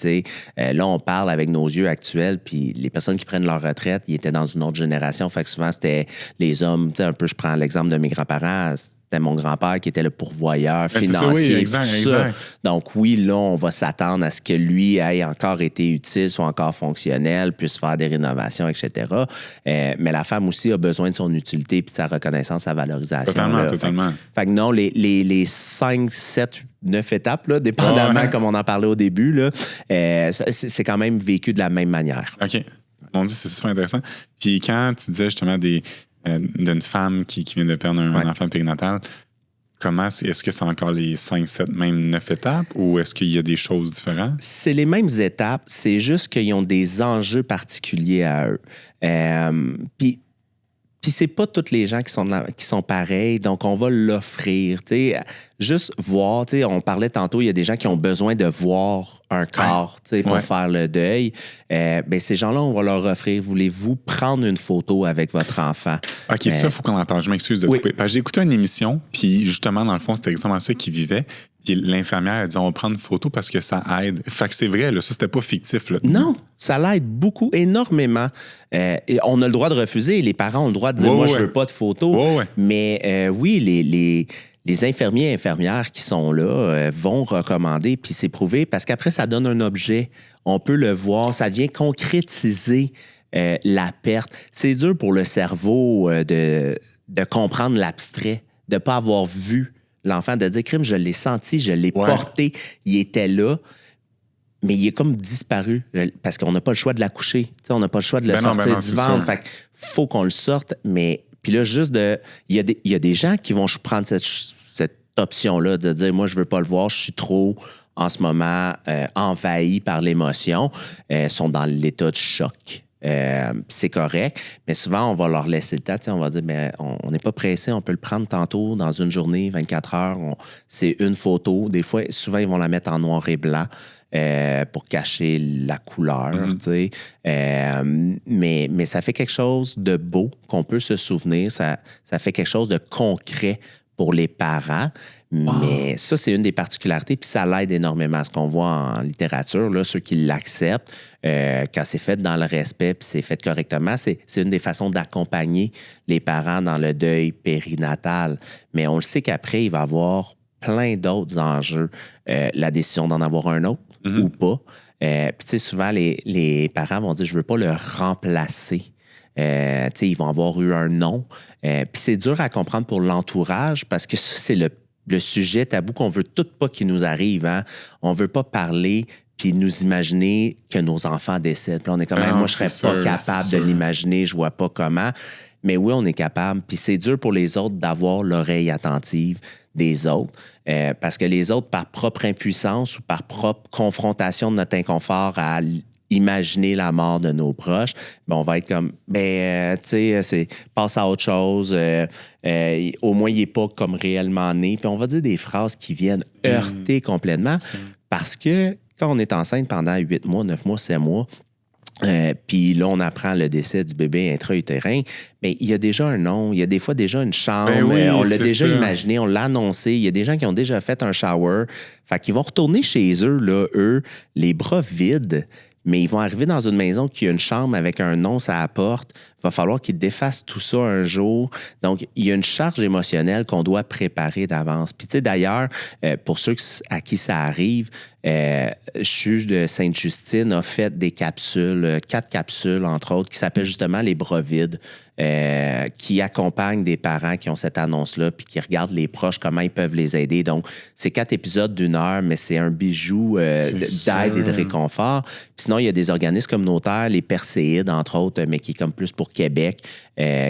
Là, on parle avec nos yeux actuels, puis les personnes qui prennent leur retraite, ils étaient dans une autre génération. Fait que souvent, c'était les hommes, un peu, je prends l'exemple de mes grands-parents, c'était mon grand-père qui était le pourvoyeur Ben, c'est financier. ça, oui, exact, tout ça. exact. Donc oui, là, on va s'attendre à ce que lui ait encore été utile, soit encore fonctionnel, puisse faire des rénovations, etc. Mais la femme aussi a besoin de son utilité puis de sa reconnaissance, sa valorisation. Totalement, là. totalement. Fait que non, les 5, 7, 9 étapes, là, dépendamment, Ouais. comme on en parlait au début, là, c'est quand même vécu de la même manière. OK. Mon Dieu, c'est super intéressant. Puis quand tu disais justement d'une femme qui vient de perdre un enfant périnatal, est-ce que c'est encore les 5, 7, même 9 étapes ou est-ce qu'il y a des choses différentes? C'est les mêmes étapes, c'est juste qu'ils ont des enjeux particuliers à eux. Puis c'est pas tous les gens qui sont pareils, donc on va l'offrir. T'sais, juste voir, on parlait tantôt, il y a des gens qui ont besoin de voir un corps pour faire le deuil. Ben, ces gens-là, on va leur offrir, voulez-vous prendre une photo avec votre enfant? OK, ça, il faut qu'on en parle. Je m'excuse de couper. Parce que j'ai écouté une émission, puis justement, dans le fond, c'était exactement ça qu'ils vivaient. Puis l'infirmière a dit, on va prendre une photo parce que ça aide. Fait que c'est vrai, là, ça, c'était pas fictif. Là. Non, ça l'aide beaucoup, énormément. Et on a le droit de refuser. Les parents ont le droit de dire, moi, je veux pas de photo. Mais oui, les infirmiers et infirmières qui sont là vont recommander, puis c'est prouvé, parce qu'après, ça donne un objet. On peut le voir, ça vient concrétiser la perte. C'est dur pour le cerveau de comprendre l'abstrait, de ne pas avoir vu l'enfant, de dire, crime, je l'ai senti, je l'ai porté, il était là, mais il est comme disparu parce qu'on n'a pas le choix de l'accoucher. On n'a pas le choix de le sortir du ventre. Fait qu'il faut qu'on le sorte, mais puis là, juste il y a des gens qui vont prendre cette option-là de dire, moi, je veux pas le voir, je suis trop, en ce moment, envahi par l'émotion, sont dans l'état de choc. C'est correct, mais souvent, on va leur laisser le temps. On va dire, ben, on n'est pas pressé, on peut le prendre tantôt, dans une journée, 24 heures. C'est une photo. Des fois, souvent, ils vont la mettre en noir et blanc pour cacher la couleur. Mais ça fait quelque chose de beau qu'on peut se souvenir. Ça fait quelque chose de concret pour les parents. Mais ça, c'est une des particularités, puis ça l'aide énormément. Ce qu'on voit en littérature, là, ceux qui l'acceptent, quand c'est fait dans le respect puis c'est fait correctement, c'est une des façons d'accompagner les parents dans le deuil périnatal. Mais on le sait qu'après, il va y avoir plein d'autres enjeux. La décision d'en avoir un autre ou pas. Puis tu sais, souvent, les parents vont dire « je veux pas le remplacer ». Ils vont avoir eu un nom. Puis c'est dur à comprendre pour l'entourage parce que ça, c'est le sujet tabou qu'on veut tout pas qu'il nous arrive. Hein? On veut pas parler puis nous imaginer que nos enfants décèdent. Puis on est comme, moi, je serais pas capable de l'imaginer, je vois pas comment. Mais oui, on est capable. Puis c'est dur pour les autres d'avoir l'oreille attentive des autres. Parce que les autres, par propre impuissance ou par propre confrontation de notre inconfort à imaginer la mort de nos proches, ben on va être comme, tu sais, passe à autre chose, au moins il n'est pas comme réellement né. Puis on va dire des phrases qui viennent heurter complètement parce que quand on est enceinte pendant 8 mois, 9 mois, 7 mois, puis là, on apprend le décès du bébé intra-utérin, mais il y a déjà un nom, il y a des fois déjà une chambre, on l'a déjà imaginé, on l'a annoncé, il y a des gens qui ont déjà fait un shower, fait qu'ils vont retourner chez eux, là, les bras vides, mais ils vont arriver dans une maison qui a une chambre avec un nom à la porte. Il va falloir qu'ils défassent tout ça un jour. Donc, il y a une charge émotionnelle qu'on doit préparer d'avance. Puis, tu sais, d'ailleurs, pour ceux à qui ça arrive, CHU de Sainte-Justine a fait des capsules, 4 capsules, entre autres, qui s'appellent justement les bras vides, qui accompagnent des parents qui ont cette annonce-là, puis qui regardent les proches, comment ils peuvent les aider. Donc, c'est 4 épisodes d'1 heure, mais c'est un bijou d'aide et de réconfort. Puis sinon, il y a des organismes communautaires, les Perséides, entre autres, mais qui est comme plus pour Québec,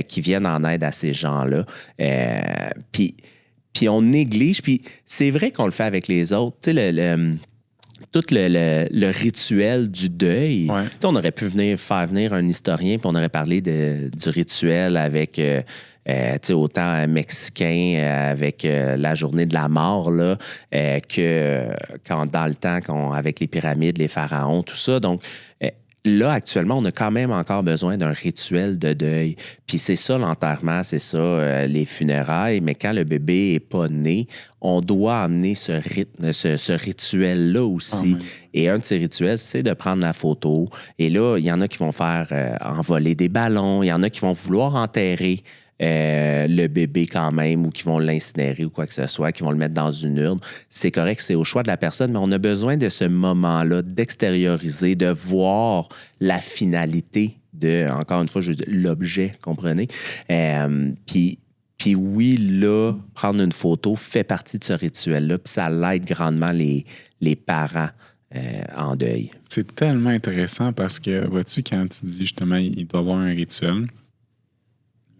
qui viennent en aide à ces gens-là. Puis on néglige, puis c'est vrai qu'on le fait avec les autres. Tu sais, tout le rituel du deuil. Ouais. On aurait pu faire venir un historien, puis on aurait parlé du rituel avec autant mexicain avec la journée de la mort là, que quand, dans le temps avec les pyramides, les pharaons, tout ça. Donc, là, actuellement, on a quand même encore besoin d'un rituel de deuil. Puis c'est ça l'enterrement, c'est ça les funérailles. Mais quand le bébé n'est pas né, on doit amener ce rituel-là aussi. Oh, oui. Et un de ces rituels, c'est de prendre la photo. Et là, il y en a qui vont faire envoler des ballons. Il y en a qui vont vouloir enterrer le bébé quand même ou qui vont l'incinérer ou quoi que ce soit, qui vont le mettre dans une urne. C'est correct, c'est au choix de la personne, mais on a besoin de ce moment-là, d'extérioriser, de voir la finalité de, encore une fois, je veux dire, l'objet, comprenez? Puis oui, là, prendre une photo fait partie de ce rituel-là, puis ça l'aide grandement les parents en deuil. C'est tellement intéressant parce que, vois-tu, quand tu dis justement, il doit y avoir un rituel,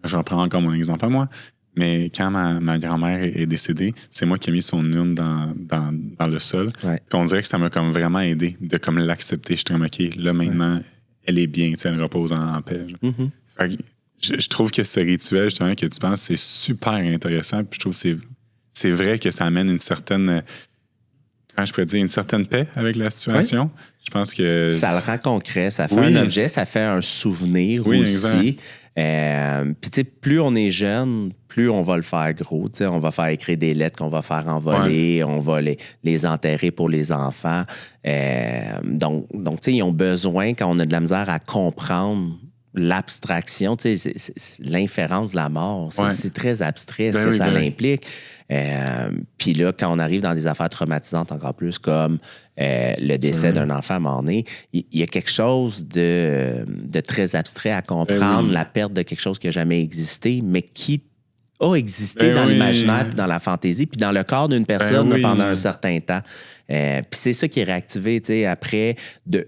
je reprends encore mon exemple à moi, mais quand ma grand-mère est décédée, c'est moi qui ai mis son urne dans le sol. Ouais. Puis on dirait que ça m'a comme vraiment aidé de comme l'accepter. Je suis comme, OK, là maintenant, elle est bien, tu sais, elle repose en paix. Mm-hmm. Fait que je trouve que ce rituel, justement, que tu penses, c'est super intéressant. Puis je trouve que c'est vrai que ça amène une certaine, comment je pourrais dire, une certaine paix avec la situation. Ouais. Je pense que... Ça le rend concret, ça fait un objet, ça fait un souvenir aussi. Puis, tu sais, plus on est jeune, plus on va le faire gros. Tu sais, on va faire écrire des lettres qu'on va faire envoler, on va les enterrer pour les enfants. Donc tu sais, ils ont besoin, quand on a de la misère à comprendre l'abstraction, tu sais, c'est l'inférence de la mort, c'est très abstrait ce que ça implique. Puis là, quand on arrive dans des affaires traumatisantes encore plus, comme le décès d'un enfant mort-né, il y a quelque chose de très abstrait à comprendre, la perte de quelque chose qui n'a jamais existé, mais qui a existé dans l'imaginaire, puis dans la fantaisie, puis dans le corps d'une personne pendant un certain temps. Puis c'est ça qui est réactivé, tu sais, après,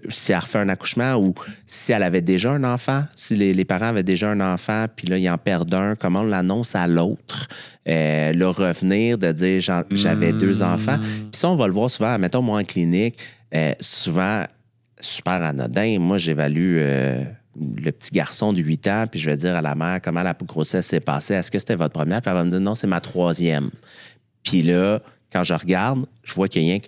si elle refait un accouchement ou si elle avait déjà un enfant, si les parents avaient déjà un enfant, puis là, ils en perdent un, comment on l'annonce à l'autre? Le revenir, de dire j'avais 2 enfants. Puis ça, on va le voir souvent, mettons, moi en clinique, souvent, super anodin. Moi, j'évalue le petit garçon de 8 ans, puis je vais dire à la mère comment la grossesse s'est passée. Est-ce que c'était votre première? Puis elle va me dire non, c'est ma 3e. Puis là, quand je regarde, je vois qu'il y a rien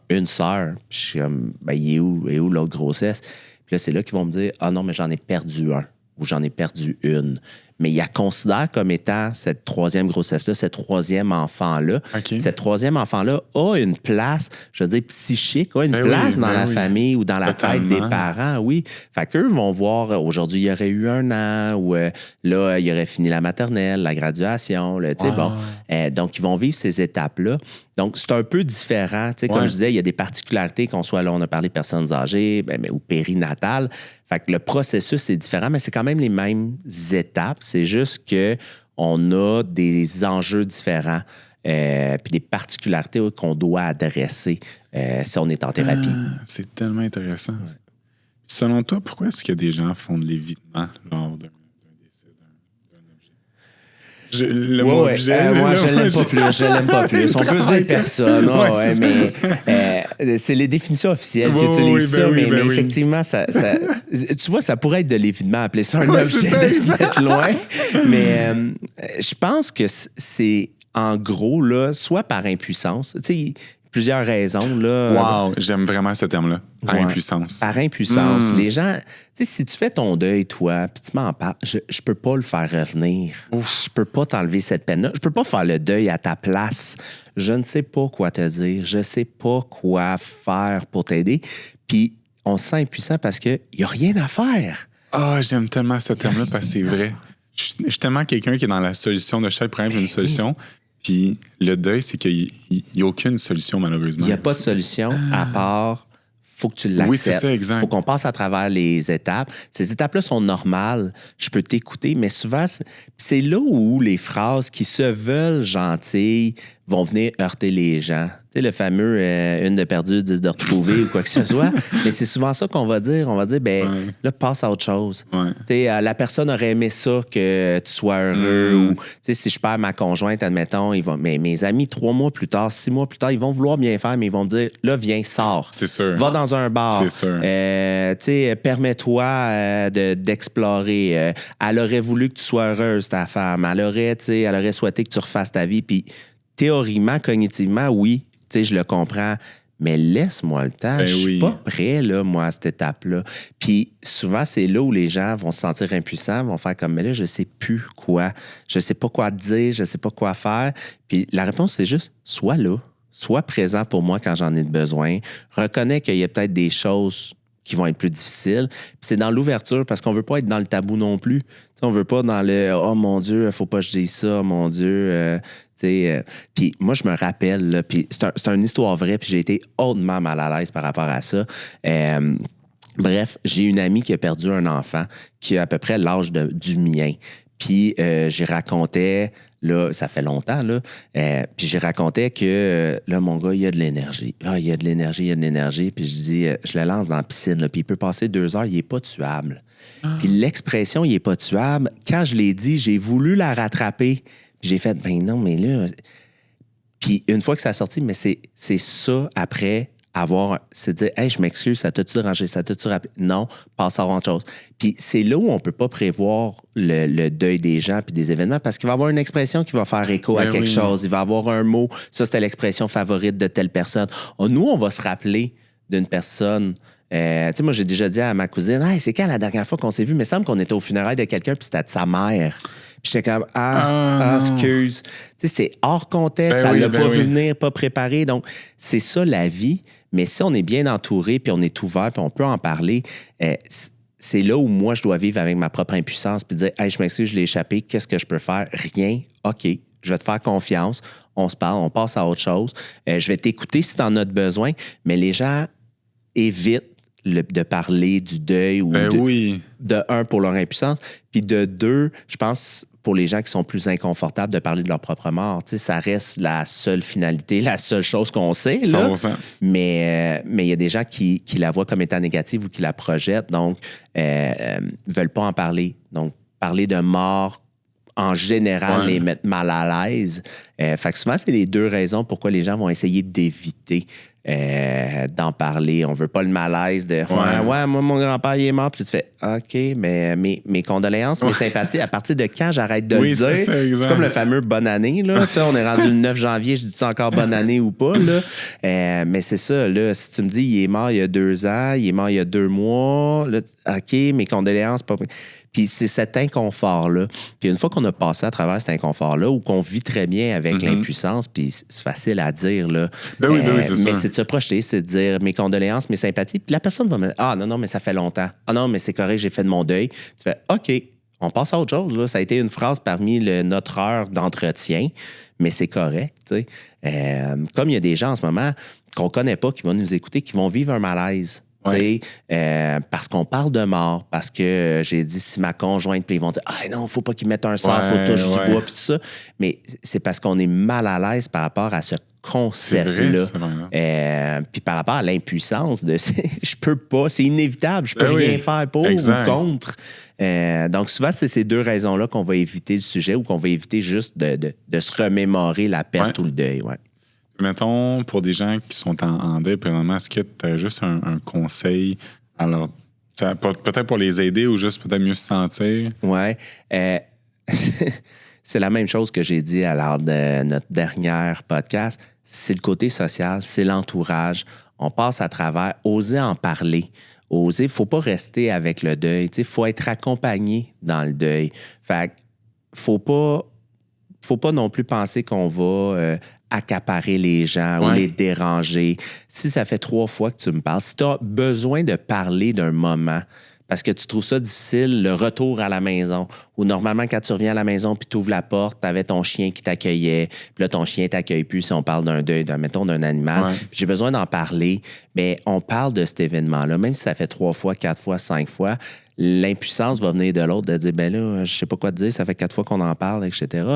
qu'une sœur. Puis je suis comme, ben, il est où l'autre grossesse? Puis là, c'est là qu'ils vont me dire, ah non, mais j'en ai perdu un ou j'en ai perdu une. Mais il la considère comme étant cette 3e grossesse-là, ce 3e enfant-là. Okay. Cette 3e enfant-là a une place, je veux dire, psychique, a une place dans la famille ou dans la tête des parents, oui. Fait qu'eux vont voir, aujourd'hui, il y aurait eu 1 an, ou là, il aurait fini la maternelle, la graduation, tu sais, bon. Donc, ils vont vivre ces étapes-là. Donc, c'est un peu différent. Tu sais, comme je disais, il y a des particularités, qu'on soit là, on a parlé de personnes âgées ou périnatales. Fait que le processus est différent, mais c'est quand même les mêmes étapes. C'est juste qu'on a des enjeux différents puis des particularités qu'on doit adresser si on est en thérapie. C'est tellement intéressant. Ouais. Selon toi, pourquoi est-ce que des gens font de l'évitement lors d'un décès d'un objet? Le mot objet, moi, je l'aime pas plus. On peut dire personne, mais c'est les définitions officielles qui utilisent ça, mais effectivement, ça, tu vois, ça pourrait être de l'évitement, appeler ça un objet de se mettre loin. Mais je pense que c'est, en gros, là, soit par impuissance, tu sais, plusieurs raisons. Là, wow, j'aime vraiment ce terme-là. Par impuissance. Par impuissance. Les gens, tu sais, si tu fais ton deuil, toi, puis tu m'en parles, je peux pas le faire revenir. Je peux pas t'enlever cette peine-là. Je peux pas faire le deuil à ta place. Je ne sais pas quoi te dire. Je sais pas quoi faire pour t'aider. Puis on se sent impuissant parce qu'il y a rien à faire. Ah, j'aime tellement ce terme-là parce que c'est vrai. Je suis tellement quelqu'un qui est dans la solution de chaque problème, j'ai une solution. Puis le deuil, c'est qu'il n'y a aucune solution, malheureusement. Il n'y a pas de solution à part faut que tu l'acceptes. Oui, c'est ça, exact. Faut qu'on passe à travers les étapes. Ces étapes-là sont normales. Je peux t'écouter, mais souvent, c'est là où les phrases qui se veulent gentilles vont venir heurter les gens. Tu sais, le fameux une de perdue, 10 de retrouvée ou quoi que ce soit. Mais c'est souvent ça qu'on va dire. On va dire, là, passe à autre chose. Tu sais, la personne aurait aimé ça que tu sois heureux. Ou, tu sais, si je perds ma conjointe, admettons, mais mes amis, 3 mois plus tard, 6 mois plus tard, ils vont vouloir bien faire, mais ils vont me dire, là, viens, sors. C'est sûr. Va dans un bar. C'est sûr. Tu sais, permets-toi d'explorer. Elle aurait voulu que tu sois heureuse, ta femme. Elle aurait souhaité que tu refasses ta vie. Puis, théoriquement, cognitivement, oui, tu sais, je le comprends, mais laisse-moi le temps. Je suis pas prêt, là, moi, à cette étape-là. Puis souvent, c'est là où les gens vont se sentir impuissants, vont faire comme, mais là, je sais plus quoi. Je sais pas quoi te dire, je sais pas quoi faire. Puis la réponse, c'est juste, sois là. Sois présent pour moi quand j'en ai besoin. Reconnais qu'il y a peut-être des choses qui vont être plus difficiles. Puis c'est dans l'ouverture parce qu'on veut pas être dans le tabou non plus. T'sais, on veut pas dans le « Oh mon Dieu, faut pas que je dise ça, mon Dieu. » Puis moi, je me rappelle, là, puis c'est une histoire vraie, puis j'ai été hautement mal à l'aise par rapport à ça. Bref, j'ai une amie qui a perdu un enfant qui a à peu près l'âge du mien. Puis j'ai raconté, là, ça fait longtemps, là, puis j'ai raconté que, là, mon gars, il a de l'énergie. Ah, il a de l'énergie, il a de l'énergie. Puis je dis, je le lance dans la piscine, là, puis il peut passer 2 heures, il n'est pas tuable. Puis l'expression, il n'est pas tuable, quand je l'ai dit, j'ai voulu la rattraper. Puis j'ai fait, ben non, mais là... Puis une fois que ça a sorti, mais c'est ça, après... c'est dire, hey, je m'excuse, ça t'a-tu dérangé, ça t'a-tu rappelé? Non, passe à autre chose. Puis c'est là où on ne peut pas prévoir le deuil des gens puis des événements parce qu'il va y avoir une expression qui va faire écho à quelque chose. Il va y avoir un mot, ça c'était l'expression favorite de telle personne. Nous, on va se rappeler d'une personne. Tu sais, moi, j'ai déjà dit à ma cousine, hey, c'est quand la dernière fois qu'on s'est vu? Il me semble qu'on était au funérailles de quelqu'un puis c'était de sa mère. Puis j'étais comme, excuse. Tu sais, c'est hors contexte, ça l'a pas vu venir, pas préparé. Donc, c'est ça la vie. Mais si on est bien entouré, puis on est ouvert, puis on peut en parler, c'est là où moi, je dois vivre avec ma propre impuissance, puis dire, hey, je m'excuse, je l'ai échappé, qu'est-ce que je peux faire? Rien. OK, je vais te faire confiance. On se parle, on passe à autre chose. Je vais t'écouter si tu en as besoin, mais les gens évitent de parler du deuil ou de un, pour leur impuissance, puis de deux, je pense... pour les gens qui sont plus inconfortables de parler de leur propre mort. Tu sais, ça reste la seule finalité, la seule chose qu'on sait. Là. Mais il y a des gens qui la voient comme étant négative ou qui la projettent, donc ne veulent pas en parler. Donc, parler de mort, en général, les mettre mal à l'aise. Fait que souvent, c'est les 2 raisons pourquoi les gens vont essayer d'éviter d'en parler. On veut pas le malaise de moi, mon grand-père, il est mort. Puis tu fais OK, mais mes condoléances, mes sympathies, à partir de quand j'arrête de le dire? C'est comme le fameux bonne année. Là. On est rendu le 9 janvier, je dis ça encore bonne année ou pas. Là. Mais c'est ça, là, si tu me dis il est mort il y a 2 ans, il est mort il y a 2 mois, là, OK, mes condoléances, pas. Puis c'est cet inconfort-là. Puis une fois qu'on a passé à travers cet inconfort-là, ou qu'on vit très bien avec l'impuissance, puis c'est facile à dire, là. Ben oui, c'est ça. Mais c'est de se projeter, c'est de dire mes condoléances, mes sympathies. Puis la personne va me dire, ah non, mais ça fait longtemps. Ah non, mais c'est correct, j'ai fait de mon deuil. Tu fais, OK, on passe à autre chose, là. Ça a été une phrase parmi notre heure d'entretien, mais c'est correct, tu sais. Comme il y a des gens en ce moment qu'on connaît pas, qui vont nous écouter, qui vont vivre un malaise. Parce qu'on parle de mort, parce que j'ai dit si ma conjointe, puis ils vont dire ah non, faut pas qu'ils mettent un sang, faut toucher du bois, puis tout ça. Mais c'est parce qu'on est mal à l'aise par rapport à ce concept-là. Puis par rapport à l'impuissance de je peux pas, c'est inévitable, je peux rien faire pour ou contre. Donc souvent, c'est ces 2 raisons-là qu'on va éviter le sujet ou qu'on va éviter juste de se remémorer la perte ou le deuil. Ouais. Mettons, pour des gens qui sont en deuil, premièrement, est-ce que tu as juste un conseil? Alors, peut-être pour les aider ou juste peut-être mieux se sentir? Oui. C'est la même chose que j'ai dit lors de notre dernier podcast. C'est le côté social, c'est l'entourage. On passe à travers, oser en parler. Oser, il ne faut pas rester avec le deuil. Il faut être accompagné dans le deuil. Fait faut pas non plus penser qu'on va accaparer les gens ou les déranger. Si ça fait 3 fois que tu me parles, si tu as besoin de parler d'un moment parce que tu trouves ça difficile, le retour à la maison, ou normalement, quand tu reviens à la maison puis tu ouvres la porte, tu avais ton chien qui t'accueillait, puis là, ton chien t'accueille plus si on parle d'un deuil, mettons, d'un animal. J'ai besoin d'en parler, mais on parle de cet événement-là, même si ça fait 3 fois, 4 fois, 5 fois, l'impuissance va venir de l'autre, de dire, ben là, je sais pas quoi te dire, ça fait 4 fois qu'on en parle, etc.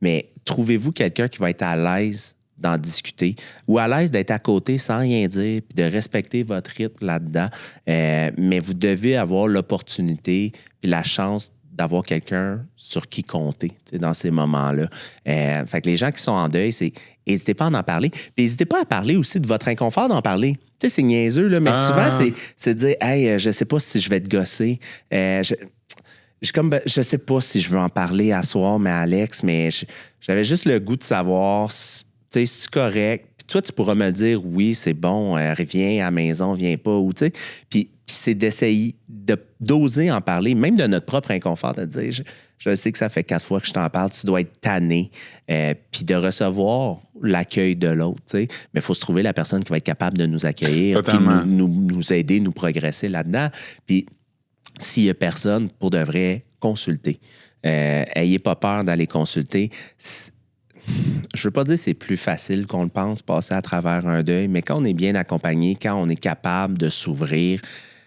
Mais trouvez-vous quelqu'un qui va être à l'aise d'en discuter ou à l'aise d'être à côté sans rien dire puis de respecter votre rythme là-dedans. Mais vous devez avoir l'opportunité puis la chance d'avoir quelqu'un sur qui compter dans ces moments-là. Fait que les gens qui sont en deuil, n'hésitez pas à en parler. Puis n'hésitez pas à parler aussi de votre inconfort d'en parler. Tu sais, c'est niaiseux, là, mais souvent, c'est de dire « Hey, je sais pas si je vais te gosser. Je sais pas si je veux en parler à soir, mais Alex, mais j'avais juste le goût de savoir... Tu sais, c'est correct. Puis toi, tu pourras me le dire, oui, c'est bon, reviens à la maison, viens pas, ou tu sais. Puis c'est d'essayer d'oser en parler, même de notre propre inconfort, de dire, Je sais que ça fait 4 fois que je t'en parle. Tu dois être tanné. Puis de recevoir l'accueil de l'autre. Mais il faut se trouver la personne qui va être capable de nous accueillir. Puis nous aider, nous progresser là-dedans. Puis s'il n'y a personne, pour de vrai, consulter. Ayez pas peur d'aller consulter. Je veux pas dire que c'est plus facile qu'on le pense, passer à travers un deuil, mais quand on est bien accompagné, quand on est capable de s'ouvrir,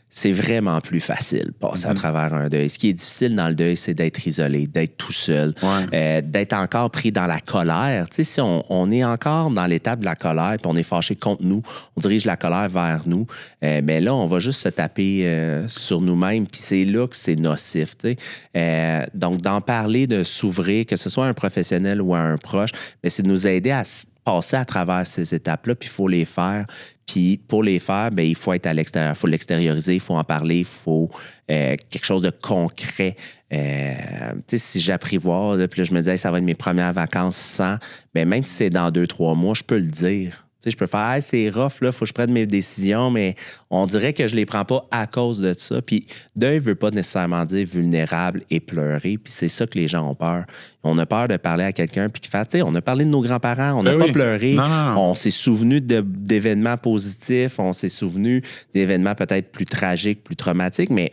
c'est vraiment plus facile passer à travers un deuil. Ce qui est difficile dans le deuil, c'est d'être isolé, d'être tout seul, d'être encore pris dans la colère. Tu sais, si on est encore dans l'étape de la colère, puis on est fâché contre nous, on dirige la colère vers nous, mais là, on va juste se taper sur nous-mêmes, puis c'est là que c'est nocif. Tu sais. Donc, d'en parler, de s'ouvrir, que ce soit un professionnel ou un proche, mais c'est de nous aider à passer à travers ces étapes-là, puis il faut les faire. Puis pour les faire, bien, il faut être à l'extérieur, il faut l'extérioriser, il faut en parler, il faut quelque chose de concret. Tu sais, si j'apprivoise, puis là, je me dis, hey, ça va être mes premières vacances sans, bien, même si c'est dans 2-3 mois, je peux le dire. Tu sais, je peux faire, hey, c'est rough, là, il faut que je prenne mes décisions, mais on dirait que je les prends pas à cause de ça. Puis deuil veut pas nécessairement dire vulnérable et pleurer, puis c'est ça que les gens ont peur. On a peur de parler à quelqu'un puis qu'il fasse, tu sais, on a parlé de nos grands-parents, on n'a pas pleuré, non. On s'est souvenu d'événements positifs, on s'est souvenu d'événements peut-être plus tragiques, plus traumatiques, mais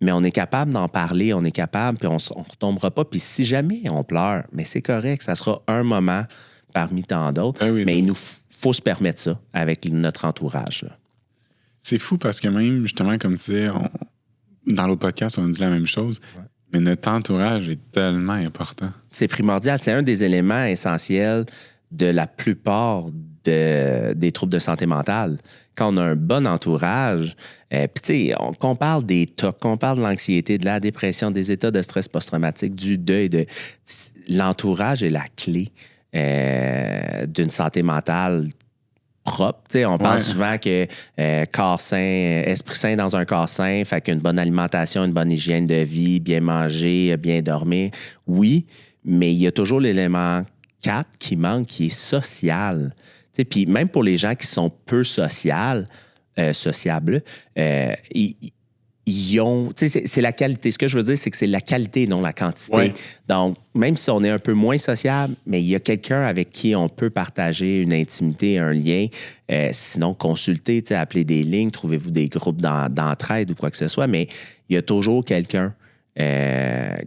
on est capable d'en parler, on est capable, puis on ne retombera pas. Puis si jamais on pleure, mais c'est correct, ça sera un moment parmi tant d'autres, mais il nous faut se permettre ça avec notre entourage. Là. C'est fou parce que même, justement, comme tu disais, dans l'autre podcast, on dit la même chose, mais notre entourage est tellement important. C'est primordial. C'est un des éléments essentiels de la plupart des troubles de santé mentale. Quand on a un bon entourage, puis tu sais, qu'on parle des TOC, qu'on parle de l'anxiété, de la dépression, des états de stress post-traumatique, du deuil, l'entourage est la clé d'une santé mentale propre. T'sais, on parle souvent que corps sain, esprit sain dans un corps sain, fait qu'une bonne alimentation, une bonne hygiène de vie, bien manger, bien dormir. Oui, mais il y a toujours l'élément 4 qui manque, qui est social. Puis même pour les gens qui sont peu sociables, ils ont... C'est la qualité. Ce que je veux dire, c'est que c'est la qualité, non la quantité. Ouais. Donc, même si on est un peu moins sociable, mais il y a quelqu'un avec qui on peut partager une intimité, un lien. Sinon, consultez, appelez des lignes, trouvez-vous des groupes d'entraide ou quoi que ce soit, mais il y a toujours quelqu'un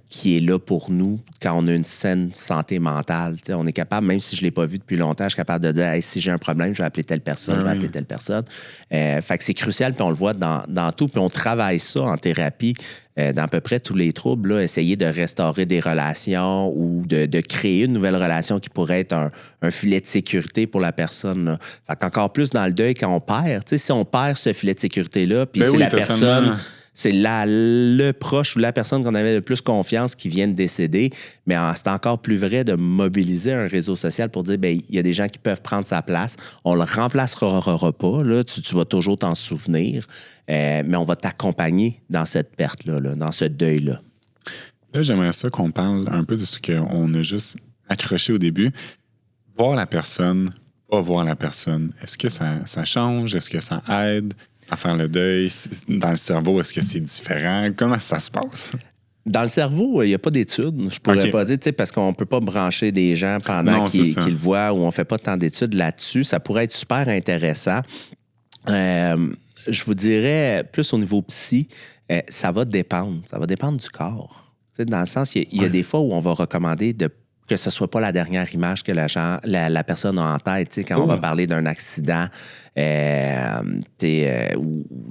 qui est là pour nous quand on a une saine santé mentale. T'sais, on est capable, même si je ne l'ai pas vu depuis longtemps, je suis capable de dire hey, si j'ai un problème, je vais appeler telle personne, je vais appeler telle personne. Fait que c'est crucial, puis on le voit dans tout, puis on travaille ça en thérapie dans à peu près tous les troubles, là, essayer de restaurer des relations ou de créer une nouvelle relation qui pourrait être un filet de sécurité pour la personne. Là. Fait qu'encore plus dans le deuil, quand on perd, si on perd ce filet de sécurité-là, puis c'est la personne... C'est le proche ou la personne qu'on avait le plus confiance qui vient de décéder, mais c'est encore plus vrai de mobiliser un réseau social pour dire, bien, il y a des gens qui peuvent prendre sa place. On le remplacera pas, là, tu vas toujours t'en souvenir, mais on va t'accompagner dans cette perte-là, là, dans ce deuil-là. Là, j'aimerais ça qu'on parle un peu de ce qu'on a juste accroché au début. Voir la personne, pas voir la personne. Est-ce que ça change? Est-ce que ça aide à faire le deuil? Dans le cerveau, est-ce que c'est différent? Comment ça se passe? Dans le cerveau, il n'y a pas d'études. Je pourrais pas dire, parce qu'on ne peut pas brancher des gens pendant qu'ils le voient ou on ne fait pas tant d'études là-dessus. Ça pourrait être super intéressant. Je vous dirais, plus au niveau psy, ça va dépendre. Ça va dépendre du corps. Dans le sens, il y a des fois où on va recommander que ce ne soit pas la dernière image que la personne a en tête. Quand on va parler d'un accident où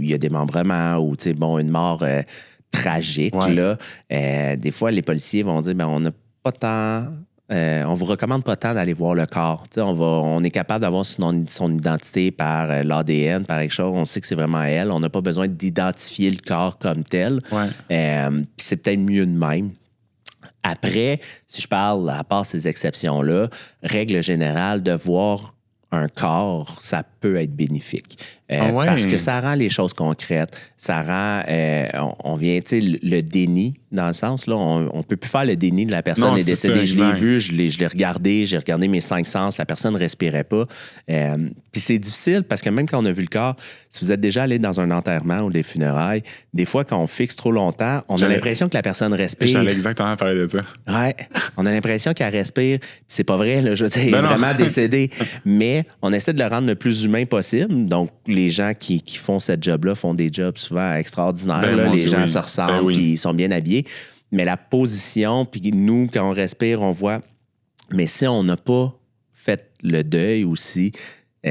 il y a démembrement ou une mort tragique, là, des fois, les policiers vont dire on n'a pas tant... on vous recommande pas tant d'aller voir le corps. On est capable d'avoir son identité par l'ADN, par quelque chose. On sait que c'est vraiment elle. On n'a pas besoin d'identifier le corps comme tel. C'est peut-être mieux de même. Après, si je parle, à part ces exceptions-là, règle générale, de voir un corps, ça peut être bénéfique. Parce que ça rend les choses concrètes. Ça rend, on vient, le déni, dans le sens, là, on peut plus faire le déni de la personne Non, est c'est décédée. ça, Je l'ai exact. vu, je l'ai regardé, j'ai regardé mes 5 sens, la personne ne respirait pas. Puis c'est difficile parce que même quand on a vu le corps, si vous êtes déjà allé dans un enterrement ou des funérailles, des fois, quand on fixe trop longtemps, on a l'impression que la personne respire. J'allais exactement parler de ça. Ouais, on a l'impression qu'elle respire. Puis c'est pas vrai, là, je veux dire, elle est non. vraiment décédée. Mais on essaie de le rendre le plus humain possible. Donc, les gens qui font cette job-là font des jobs souvent extraordinaires. Ben, là. mon Les Dieu, gens oui. se ressemblent, Ben oui. puis ils sont bien habillés. Mais la position, puis nous, quand on respire, on voit. Mais si on n'a pas fait le deuil aussi,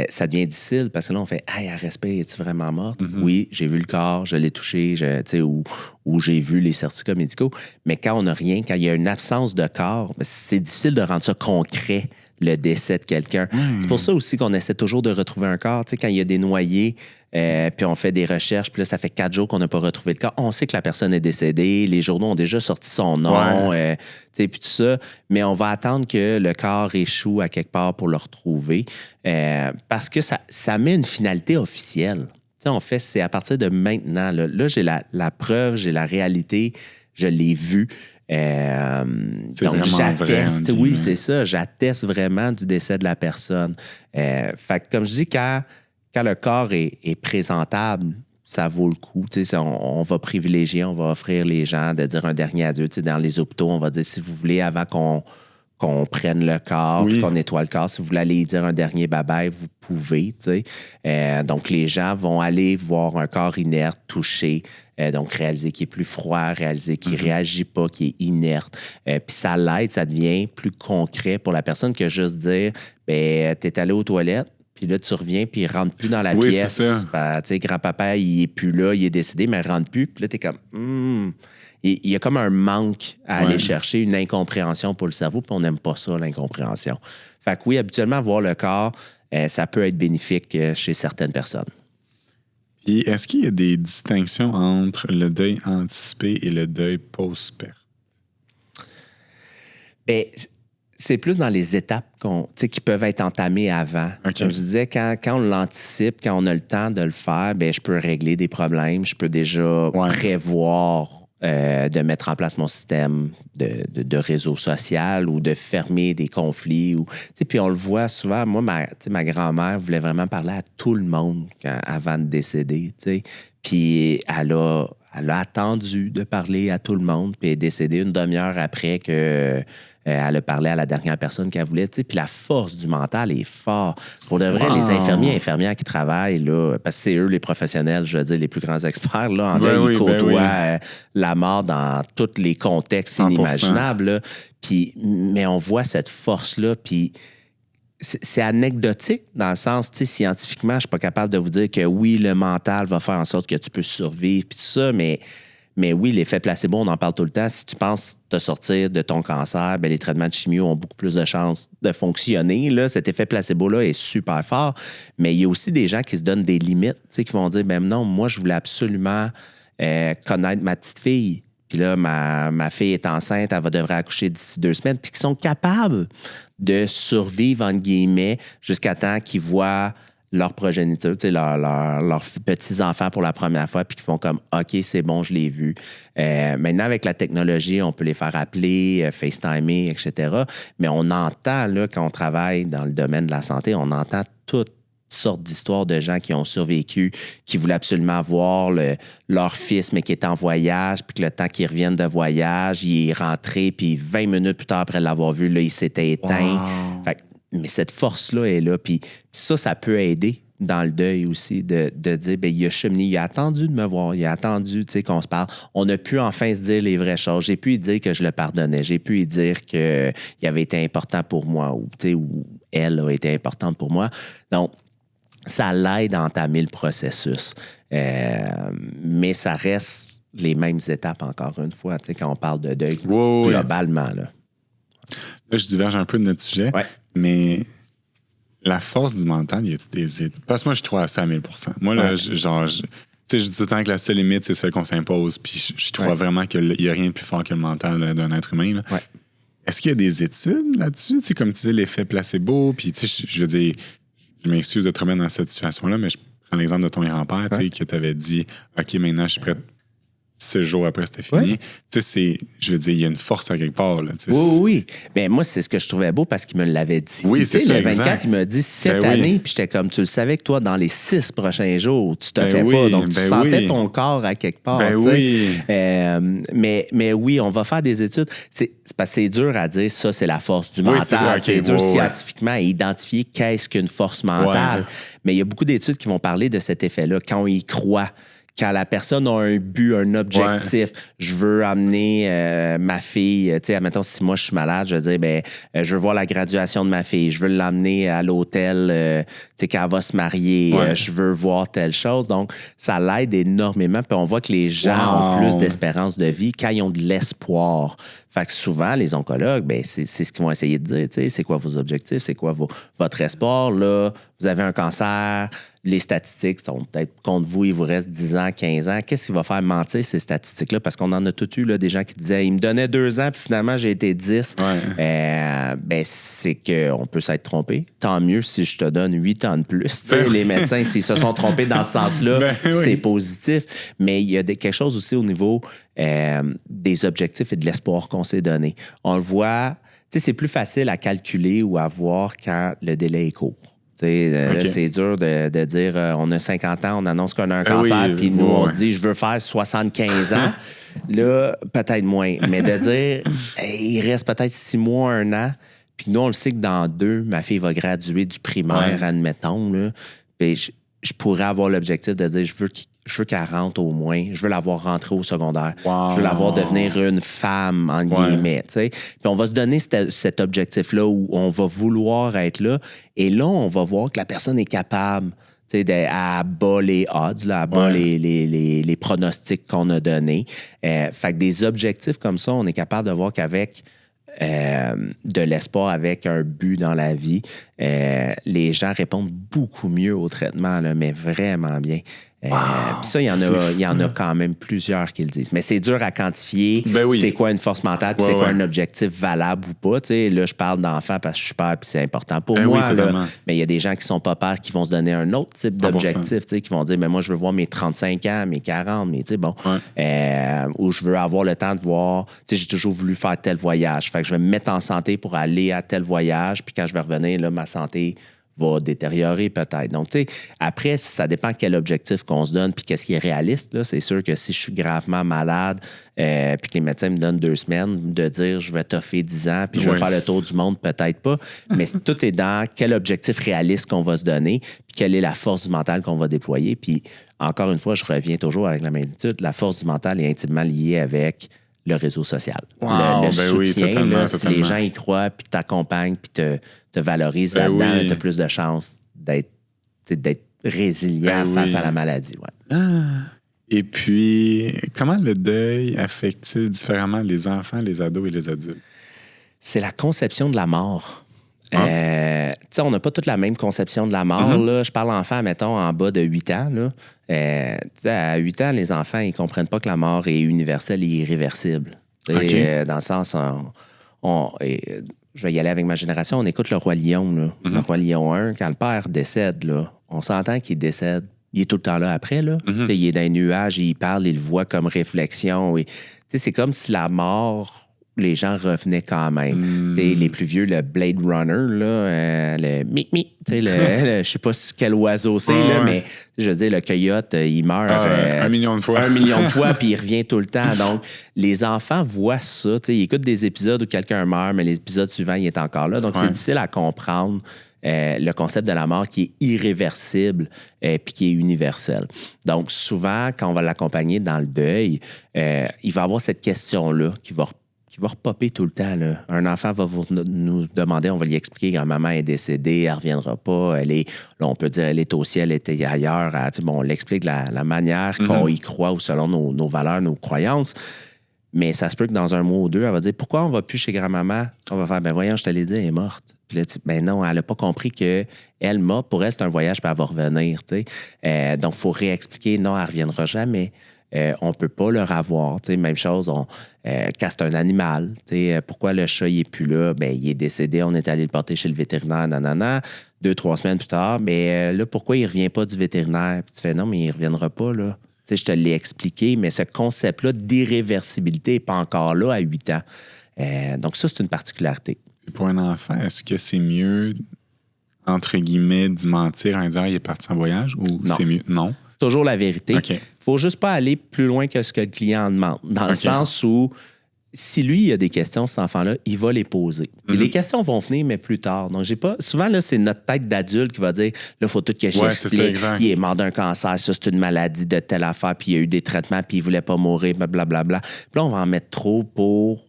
ça devient difficile parce que là, on fait « Hey, elle respire, es-tu vraiment morte? Oui, j'ai vu le corps, je l'ai touché, ou j'ai vu les certificats médicaux. Mais quand on n'a rien, quand il y a une absence de corps, c'est difficile de rendre ça concret, le décès de quelqu'un. C'est pour ça aussi qu'on essaie toujours de retrouver un corps. Tu sais, quand il y a des noyés, puis on fait des recherches, puis là, ça fait 4 jours qu'on n'a pas retrouvé le corps. On sait que la personne est décédée, les journaux ont déjà sorti son nom, tu sais, puis tout ça, mais on va attendre que le corps échoue à quelque part pour le retrouver, parce que ça met une finalité officielle. Tu sais, on fait, c'est à partir de maintenant. Là j'ai la preuve, j'ai la réalité, je l'ai vu. Donc, j'atteste, oui, c'est ça, j'atteste vraiment du décès de la personne. Fait que, comme je dis, quand le corps est présentable, ça vaut le coup. On va privilégier, on va offrir les gens de dire un dernier adieu. Dans les hôpitaux, on va dire, si vous voulez, avant qu'on prenne le corps, qu'on nettoie le corps, si vous voulez aller dire un dernier bye-bye, vous pouvez. Donc, les gens vont aller voir un corps inerte, touché, donc réaliser qu'il est plus froid, réaliser qu'il ne réagit pas, qu'il est inerte. Puis ça l'aide, ça devient plus concret pour la personne que juste dire, ben, t'es allé aux toilettes, puis là, tu reviens, puis il ne rentre plus dans la pièce. C'est ça. Ben, tu sais, grand-papa, il n'est plus là, il est décédé, mais il ne rentre plus. Puis là, tu es comme, Il y a comme un manque à aller chercher, une incompréhension pour le cerveau, puis on n'aime pas ça, l'incompréhension. Fait que oui, habituellement, voir le corps, ça peut être bénéfique chez certaines personnes. Puis, est-ce qu'il y a des distinctions entre le deuil anticipé et le deuil post-perte? Bien, c'est plus dans les étapes qui peuvent être entamées avant. Okay. Comme je disais, quand on l'anticipe, quand on a le temps de le faire, bien, je peux régler des problèmes, je peux déjà prévoir de mettre en place mon système de réseau social ou de fermer des conflits. Puis on le voit souvent. Moi, ma grand-mère voulait vraiment parler à tout le monde avant de décéder. Puis elle a attendu de parler à tout le monde, puis elle est décédée une demi-heure après que elle a parlé à la dernière personne qu'elle voulait. Puis la force du mental est forte. Pour de vrai, les infirmiers et infirmières qui travaillent, là, parce que c'est eux les professionnels, je veux dire, les plus grands experts, là, en deuil, ils côtoient la mort dans tous les contextes 100%. Inimaginables. Là. Mais on voit cette force-là, puis c'est anecdotique dans le sens, scientifiquement, je ne suis pas capable de vous dire que oui, le mental va faire en sorte que tu peux survivre, puis tout ça, mais oui, l'effet placebo, on en parle tout le temps. Si tu penses te sortir de ton cancer, bien, les traitements de chimio ont beaucoup plus de chances de fonctionner. Là. Cet effet placebo-là est super fort. Mais il y a aussi des gens qui se donnent des limites, qui vont dire, ben non, moi, je voulais absolument connaître ma petite fille. Puis là, ma fille est enceinte, elle devrait accoucher d'ici 2 semaines. Puis qui sont capables de survivre, entre guillemets, jusqu'à temps qu'ils voient leur progéniture, leurs petits-enfants pour la première fois, puis qui font comme « OK, c'est bon, je l'ai vu ». Maintenant, avec la technologie, on peut les faire appeler, FaceTimer, etc. Mais on entend, là, quand on travaille dans le domaine de la santé, on entend toutes sortes d'histoires de gens qui ont survécu, qui voulaient absolument voir leur fils, mais qui est en voyage, puis que le temps qu'ils reviennent de voyage, il est rentré, puis 20 minutes plus tard après l'avoir vu, là, il s'était éteint. Wow. Fait, mais cette force-là est là. Puis ça peut aider dans le deuil aussi de dire, bien, il a cheminé, il a attendu de me voir, il a attendu, qu'on se parle. On a pu enfin se dire les vraies choses. J'ai pu lui dire que je le pardonnais. J'ai pu lui dire qu'il avait été important pour moi ou elle a été importante pour moi. Donc, ça l'aide à entamer le processus. Mais ça reste les mêmes étapes, encore une fois, quand on parle de deuil globalement. Là, je diverge un peu de notre sujet, mais la force du mental, y a-tu des étapes? Parce que moi, je trouve à ça à 1000%. Moi, là, je dis tout le temps que la seule limite, c'est celle qu'on s'impose. Puis je trouve vraiment qu'il n'y a rien de plus fort que le mental d'un être humain. Là. Ouais. Est-ce qu'il y a des études là-dessus? Comme tu dis, l'effet placebo. Puis, je veux dire, je m'excuse de te remettre dans cette situation-là, mais je prends l'exemple de ton grand-père, que tu avais dit, OK, maintenant, je suis prêt 6 jours après, c'était fini. Ouais. Tu sais, je veux dire, il y a une force à quelque part. Là, oui. Ben, moi, c'est ce que je trouvais beau parce qu'il me l'avait dit. Oui, c'est ça, le 24, exact. il m'a dit cette Ben oui. année, puis j'étais comme, tu le savais que toi, dans les 6 prochains jours, tu te Ben fais oui, pas. Donc, tu ben sentais oui. ton corps à quelque part. Ben tu sais. oui. Mais oui, on va faire des études. C'est parce que c'est dur à dire, ça, c'est la force du Oui, mental. c'est ça, ok, c'est dur ouais, ouais. scientifiquement à identifier qu'est-ce qu'une force mentale. Ouais. Mais il y a beaucoup d'études qui vont parler de cet effet-là quand on y croit. Quand la personne a un but, un objectif, je veux amener ma fille, tu sais, admettons, si moi je suis malade, je veux dire, je veux voir la graduation de ma fille, je veux l'emmener à l'hôtel, tu sais, quand elle va se marier, je veux voir telle chose. Donc, ça l'aide énormément. Puis on voit que les gens ont plus d'espérance de vie quand ils ont de l'espoir. Fait que souvent, les oncologues, c'est ce qu'ils vont essayer de dire, tu sais, c'est quoi vos objectifs, c'est quoi votre espoir, là, vous avez un cancer. Les statistiques sont peut-être contre vous, il vous reste 10 ans, 15 ans. Qu'est-ce qui va faire mentir ces statistiques-là? Parce qu'on en a tout eu, là, des gens qui disaient « il me donnait 2 ans, puis finalement, j'ai été 10 ». C'est qu'on peut s'être trompé. Tant mieux si je te donne 8 ans de plus. Les médecins, s'ils se sont trompés dans ce sens-là, c'est positif. Mais il y a quelque chose aussi au niveau des objectifs et de l'espoir qu'on s'est donné. On le voit, c'est plus facile à calculer ou à voir quand le délai est court. Là, c'est dur de dire on a 50 ans, on annonce qu'on a un cancer, puis nous, on se dit je veux faire 75 ans. Là, peut-être moins. Mais de dire il reste peut-être 6 mois, 1 an, puis nous, on le sait que dans 2, ma fille va graduer du primaire, admettons. Là, puis je pourrais avoir l'objectif de dire je veux qu'elle rentre au moins, je veux la voir rentrer au secondaire, je veux la voir devenir une femme, en guillemets. Puis on va se donner cet objectif-là où on va vouloir être là, et là, on va voir que la personne est capable à bas les odds, là, à bas les pronostics qu'on a donnés. Fait que des objectifs comme ça, on est capable de voir qu'avec de l'espoir, avec un but dans la vie, les gens répondent beaucoup mieux au traitement, là, mais vraiment bien. Puis ça, il y en a quand même plusieurs qui le disent. Mais c'est dur à quantifier. C'est quoi une force mentale, c'est quoi un objectif valable ou pas. T'sais, là, je parle d'enfants parce que je suis père puis c'est important pour moi. Là, mais il y a des gens qui sont pas pères qui vont se donner un autre type d'objectif, qui vont dire, mais moi, je veux voir mes 35 ans, mes 40, mais ou je veux avoir le temps de voir, j'ai toujours voulu faire tel voyage. Fait que je vais me mettre en santé pour aller à tel voyage, puis quand je vais revenir, là, ma santé va détériorer peut-être. Donc, tu sais, après, ça dépend quel objectif qu'on se donne puis qu'est-ce qui est réaliste. Là. C'est sûr que si je suis gravement malade puis que les médecins me donnent 2 semaines, de dire je vais toffer 10 ans puis je vais faire le tour du monde, peut-être pas. Mais tout est dans quel objectif réaliste qu'on va se donner puis quelle est la force du mental qu'on va déployer. Puis, encore une fois, je reviens toujours avec la même attitude. La force du mental est intimement liée avec le réseau social. Le soutien, totalement. Si les gens y croient, puis t'accompagnent, puis te valorisent là-dedans, t'as plus de chances d'être résilient face à la maladie. Et puis, comment le deuil affecte-t-il différemment les enfants, les ados et les adultes? C'est la conception de la mort. On n'a pas toute la même conception de la mort. Là. Je parle enfants, mettons, en bas de 8 ans. Là. À 8 ans, les enfants, ils ne comprennent pas que la mort est universelle et irréversible. Dans le sens, je vais y aller avec ma génération, on écoute Le Roi Lion. Là. Le Roi Lion 1, quand le père décède, là, on s'entend qu'il décède. Il est tout le temps là après. Là. Il est dans les nuages, il parle, il le voit comme réflexion. Et, c'est comme si la mort... les gens revenaient quand même. Les plus vieux, le Blade Runner, là, le mic-mic, je sais pas quel oiseau c'est, là, mais je veux dire, le coyote, il meurt 1 million de fois. 1 million de fois, puis il revient tout le temps. Donc, les enfants voient ça. Ils écoutent des épisodes où quelqu'un meurt, mais l'épisode suivant, il est encore là. Donc, c'est difficile à comprendre le concept de la mort qui est irréversible puis qui est universel. Donc, souvent, quand on va l'accompagner dans le deuil, il va avoir cette question-là qui va repopper tout le temps. Là. Un enfant va nous demander, on va lui expliquer quand maman est décédée, elle ne reviendra pas, là, on peut dire elle est au ciel, elle était ailleurs. On l'explique la manière qu'on y croit ou selon nos valeurs, nos croyances. Mais ça se peut que dans 1 mois ou 2, elle va dire pourquoi on ne va plus chez grand-maman? On va faire voyons, je te l'ai dit, elle est morte. Puis là, non, elle n'a pas compris qu'elle morte, pour elle, c'est un voyage, puis elle va revenir. Donc, il faut réexpliquer, non, elle ne reviendra jamais. On ne peut pas leur avoir. Même chose, quand c'est un animal, pourquoi le chat n'est plus là? Il est décédé, on est allé le porter chez le vétérinaire, 2-3 semaines plus tard. Mais là, pourquoi il ne revient pas du vétérinaire? Puis tu fais non, mais il ne reviendra pas. Là. sais, je te l'ai expliqué, mais ce concept-là d'irréversibilité n'est pas encore là à 8 ans. Donc ça, c'est une particularité. Puis pour un enfant, est-ce que c'est mieux, entre guillemets, d'y mentir en disant il est parti en voyage ou Non. c'est mieux? Non. Toujours la vérité. OK. Faut juste pas aller plus loin que ce que le client demande. Dans le sens où, si lui, il a des questions, cet enfant-là, il va les poser. Puis les questions vont venir, mais plus tard. Donc, j'ai pas. Souvent, là, c'est notre tête d'adulte qui va dire là, il faut tout que j'explique. Il est mort d'un cancer, ça, c'est une maladie de telle affaire, puis il y a eu des traitements, puis il voulait pas mourir, blablabla. Puis là, on va en mettre trop pour,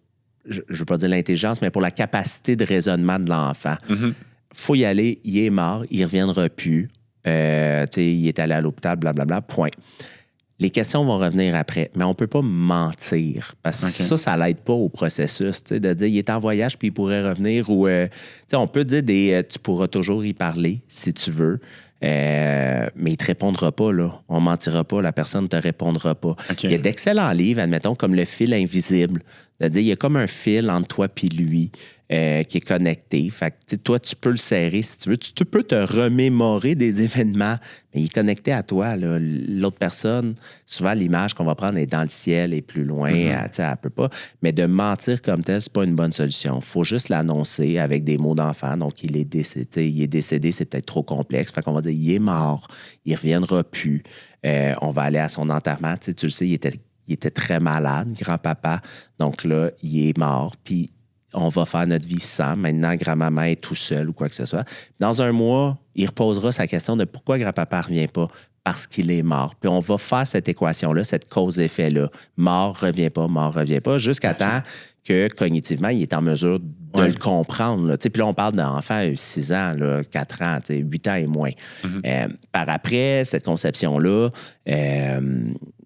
je veux pas dire l'intelligence, mais pour la capacité de raisonnement de l'enfant. Faut y aller, il est mort, il reviendra plus. Il est allé à l'hôpital, blablabla, point. Les questions vont revenir après, mais on ne peut pas mentir parce que ça l'aide pas au processus de dire il est en voyage puis il pourrait revenir ou on peut dire tu pourras toujours y parler si tu veux, mais il ne te répondra pas. Là. On ne mentira pas, la personne ne te répondra pas. Il y a d'excellents livres, admettons, comme Le fil invisible. C'est-à-dire, il y a comme un fil entre toi et lui qui est connecté. Fait que, toi, tu peux le serrer si tu veux. Tu peux te remémorer des événements, mais il est connecté à toi. Là. L'autre personne, souvent, l'image qu'on va prendre est dans le ciel et plus loin. Elle ne peut pas. Mais de mentir comme tel, c'est pas une bonne solution. Il faut juste l'annoncer avec des mots d'enfant. Donc, il est décédé, c'est peut-être trop complexe. Fait qu'on va dire, il est mort, il ne reviendra plus. On va aller à son enterrement. Tu le sais, il était très malade, grand-papa. Donc là, il est mort. Puis, on va faire notre vie sans. Maintenant, grand-maman est tout seul ou quoi que ce soit. Dans un mois, il reposera sa question de pourquoi grand-papa ne revient pas. Parce qu'il est mort. Puis on va faire cette équation-là, cette cause-effet-là. Mort, revient pas, jusqu'à temps que cognitivement, il est en mesure de le comprendre. Là. Puis là, on parle d'enfants 6 ans, là, 4 ans, 8 ans et moins. Par après, cette conception-là,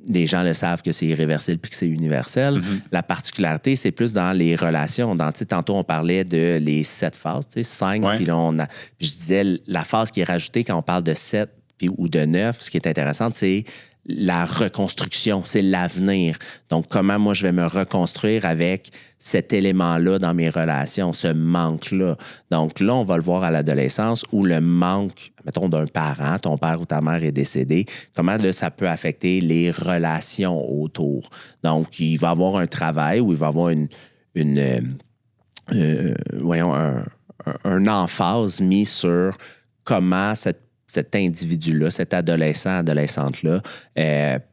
les gens le savent que c'est irréversible puis que c'est universel. La particularité, c'est plus dans les relations. Tantôt, on parlait de les 7 phases, 5, puis là, je disais la phase qui est rajoutée quand on parle de 7 ou de 9, ce qui est intéressant, c'est la reconstruction, c'est l'avenir. Donc, comment moi, je vais me reconstruire avec cet élément-là dans mes relations, ce manque-là. Donc, là, on va le voir à l'adolescence où le manque, mettons, d'un parent, ton père ou ta mère est décédé, comment là, ça peut affecter les relations autour. Donc, il va avoir un travail où il va avoir un emphase mis sur comment cet individu-là, cet adolescente-là,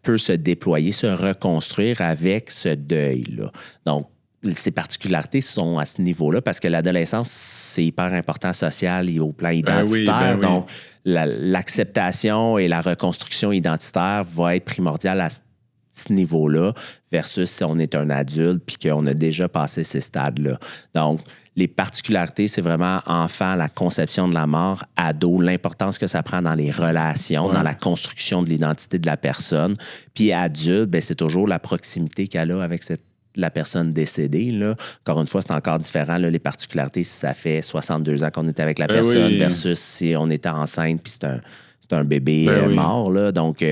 peut se déployer, se reconstruire avec ce deuil-là. Donc, ces particularités sont à ce niveau-là parce que l'adolescence, c'est hyper important social et au plan identitaire. Donc, l'acceptation et la reconstruction identitaire va être primordiale à ce niveau-là versus si on est un adulte puis qu'on a déjà passé ces stades-là. Donc, les particularités, c'est vraiment enfant, la conception de la mort, ado, l'importance que ça prend dans les relations, dans la construction de l'identité de la personne. Puis adulte, c'est toujours la proximité qu'elle a avec la personne décédée. Là. Encore une fois, c'est encore différent. Là, les particularités, si ça fait 62 ans qu'on est avec la personne versus si on était enceinte puis c'est un bébé mort. Là. Donc,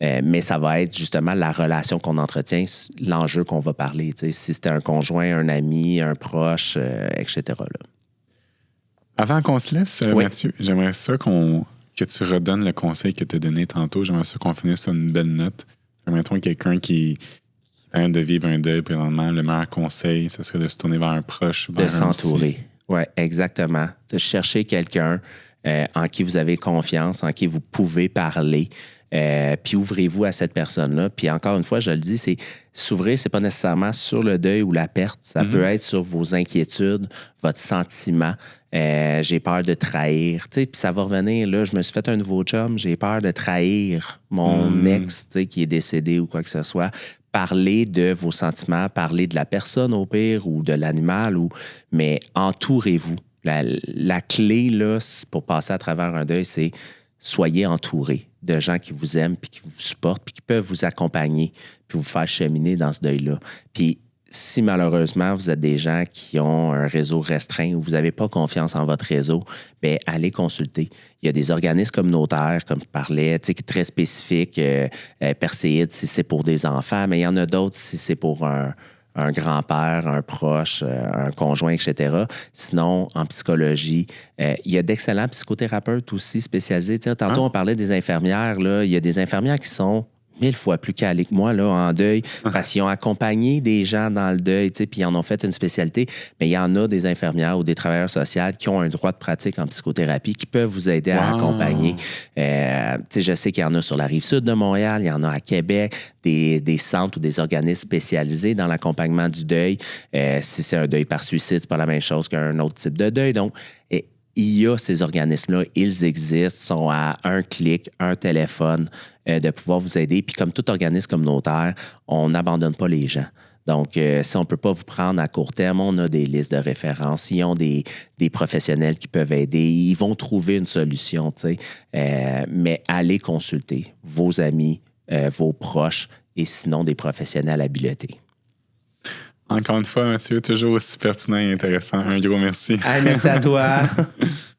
mais ça va être justement la relation qu'on entretient, l'enjeu qu'on va parler. Si c'était un conjoint, un ami, un proche, etc. Là. Avant qu'on se laisse, Mathieu, j'aimerais ça que tu redonnes le conseil que tu as donné tantôt. J'aimerais ça qu'on finisse sur une belle note. J'aimerais trouver quelqu'un qui est de vivre un deuil présentement. Le meilleur conseil, ce serait de se tourner vers un proche. De s'entourer. Oui, exactement. De chercher quelqu'un en qui vous avez confiance, en qui vous pouvez parler. Puis ouvrez-vous à cette personne-là. Puis encore une fois, je le dis, c'est s'ouvrir, c'est pas nécessairement sur le deuil ou la perte. Ça peut être sur vos inquiétudes, votre sentiment. J'ai peur de trahir. Puis ça va revenir, là, je me suis fait un nouveau chum, j'ai peur de trahir mon ex qui est décédé ou quoi que ce soit. Parler de vos sentiments, parler de la personne au pire ou de l'animal, mais entourez-vous. La clé là, pour passer à travers un deuil, c'est soyez entourés de gens qui vous aiment, puis qui vous supportent, puis qui peuvent vous accompagner, puis vous faire cheminer dans ce deuil-là. Puis si malheureusement, vous êtes des gens qui ont un réseau restreint ou vous n'avez pas confiance en votre réseau, bien, allez consulter. Il y a des organismes communautaires, comme je parlais, très spécifiques. Perséide, si c'est pour des enfants, mais il y en a d'autres si c'est pour un grand-père, un proche, un conjoint, etc. Sinon, en psychologie, il y a d'excellents psychothérapeutes aussi spécialisés. Tantôt, on parlait des infirmières. Là, il y a des infirmières qui sont 1000 fois plus calés que moi là, en deuil, parce qu'ils ont accompagné des gens dans le deuil, puis ils en ont fait une spécialité. Mais il y en a des infirmières ou des travailleurs sociaux qui ont un droit de pratique en psychothérapie qui peuvent vous aider à accompagner. Je sais qu'il y en a sur la Rive-Sud de Montréal, il y en a à Québec, des centres ou des organismes spécialisés dans l'accompagnement du deuil. Si c'est un deuil par suicide, c'est pas la même chose qu'un autre type de deuil. Donc, il y a ces organismes-là, ils existent, sont à un clic, un téléphone, de pouvoir vous aider. Puis comme tout organisme communautaire, on n'abandonne pas les gens. Donc, si on ne peut pas vous prendre à court terme, on a des listes de référence. Ils ont des professionnels qui peuvent aider. Ils vont trouver une solution, tu sais. Mais allez consulter vos amis, vos proches et sinon des professionnels habilités. Encore une fois, Mathieu, toujours aussi pertinent et intéressant. Un gros merci. Merci à toi.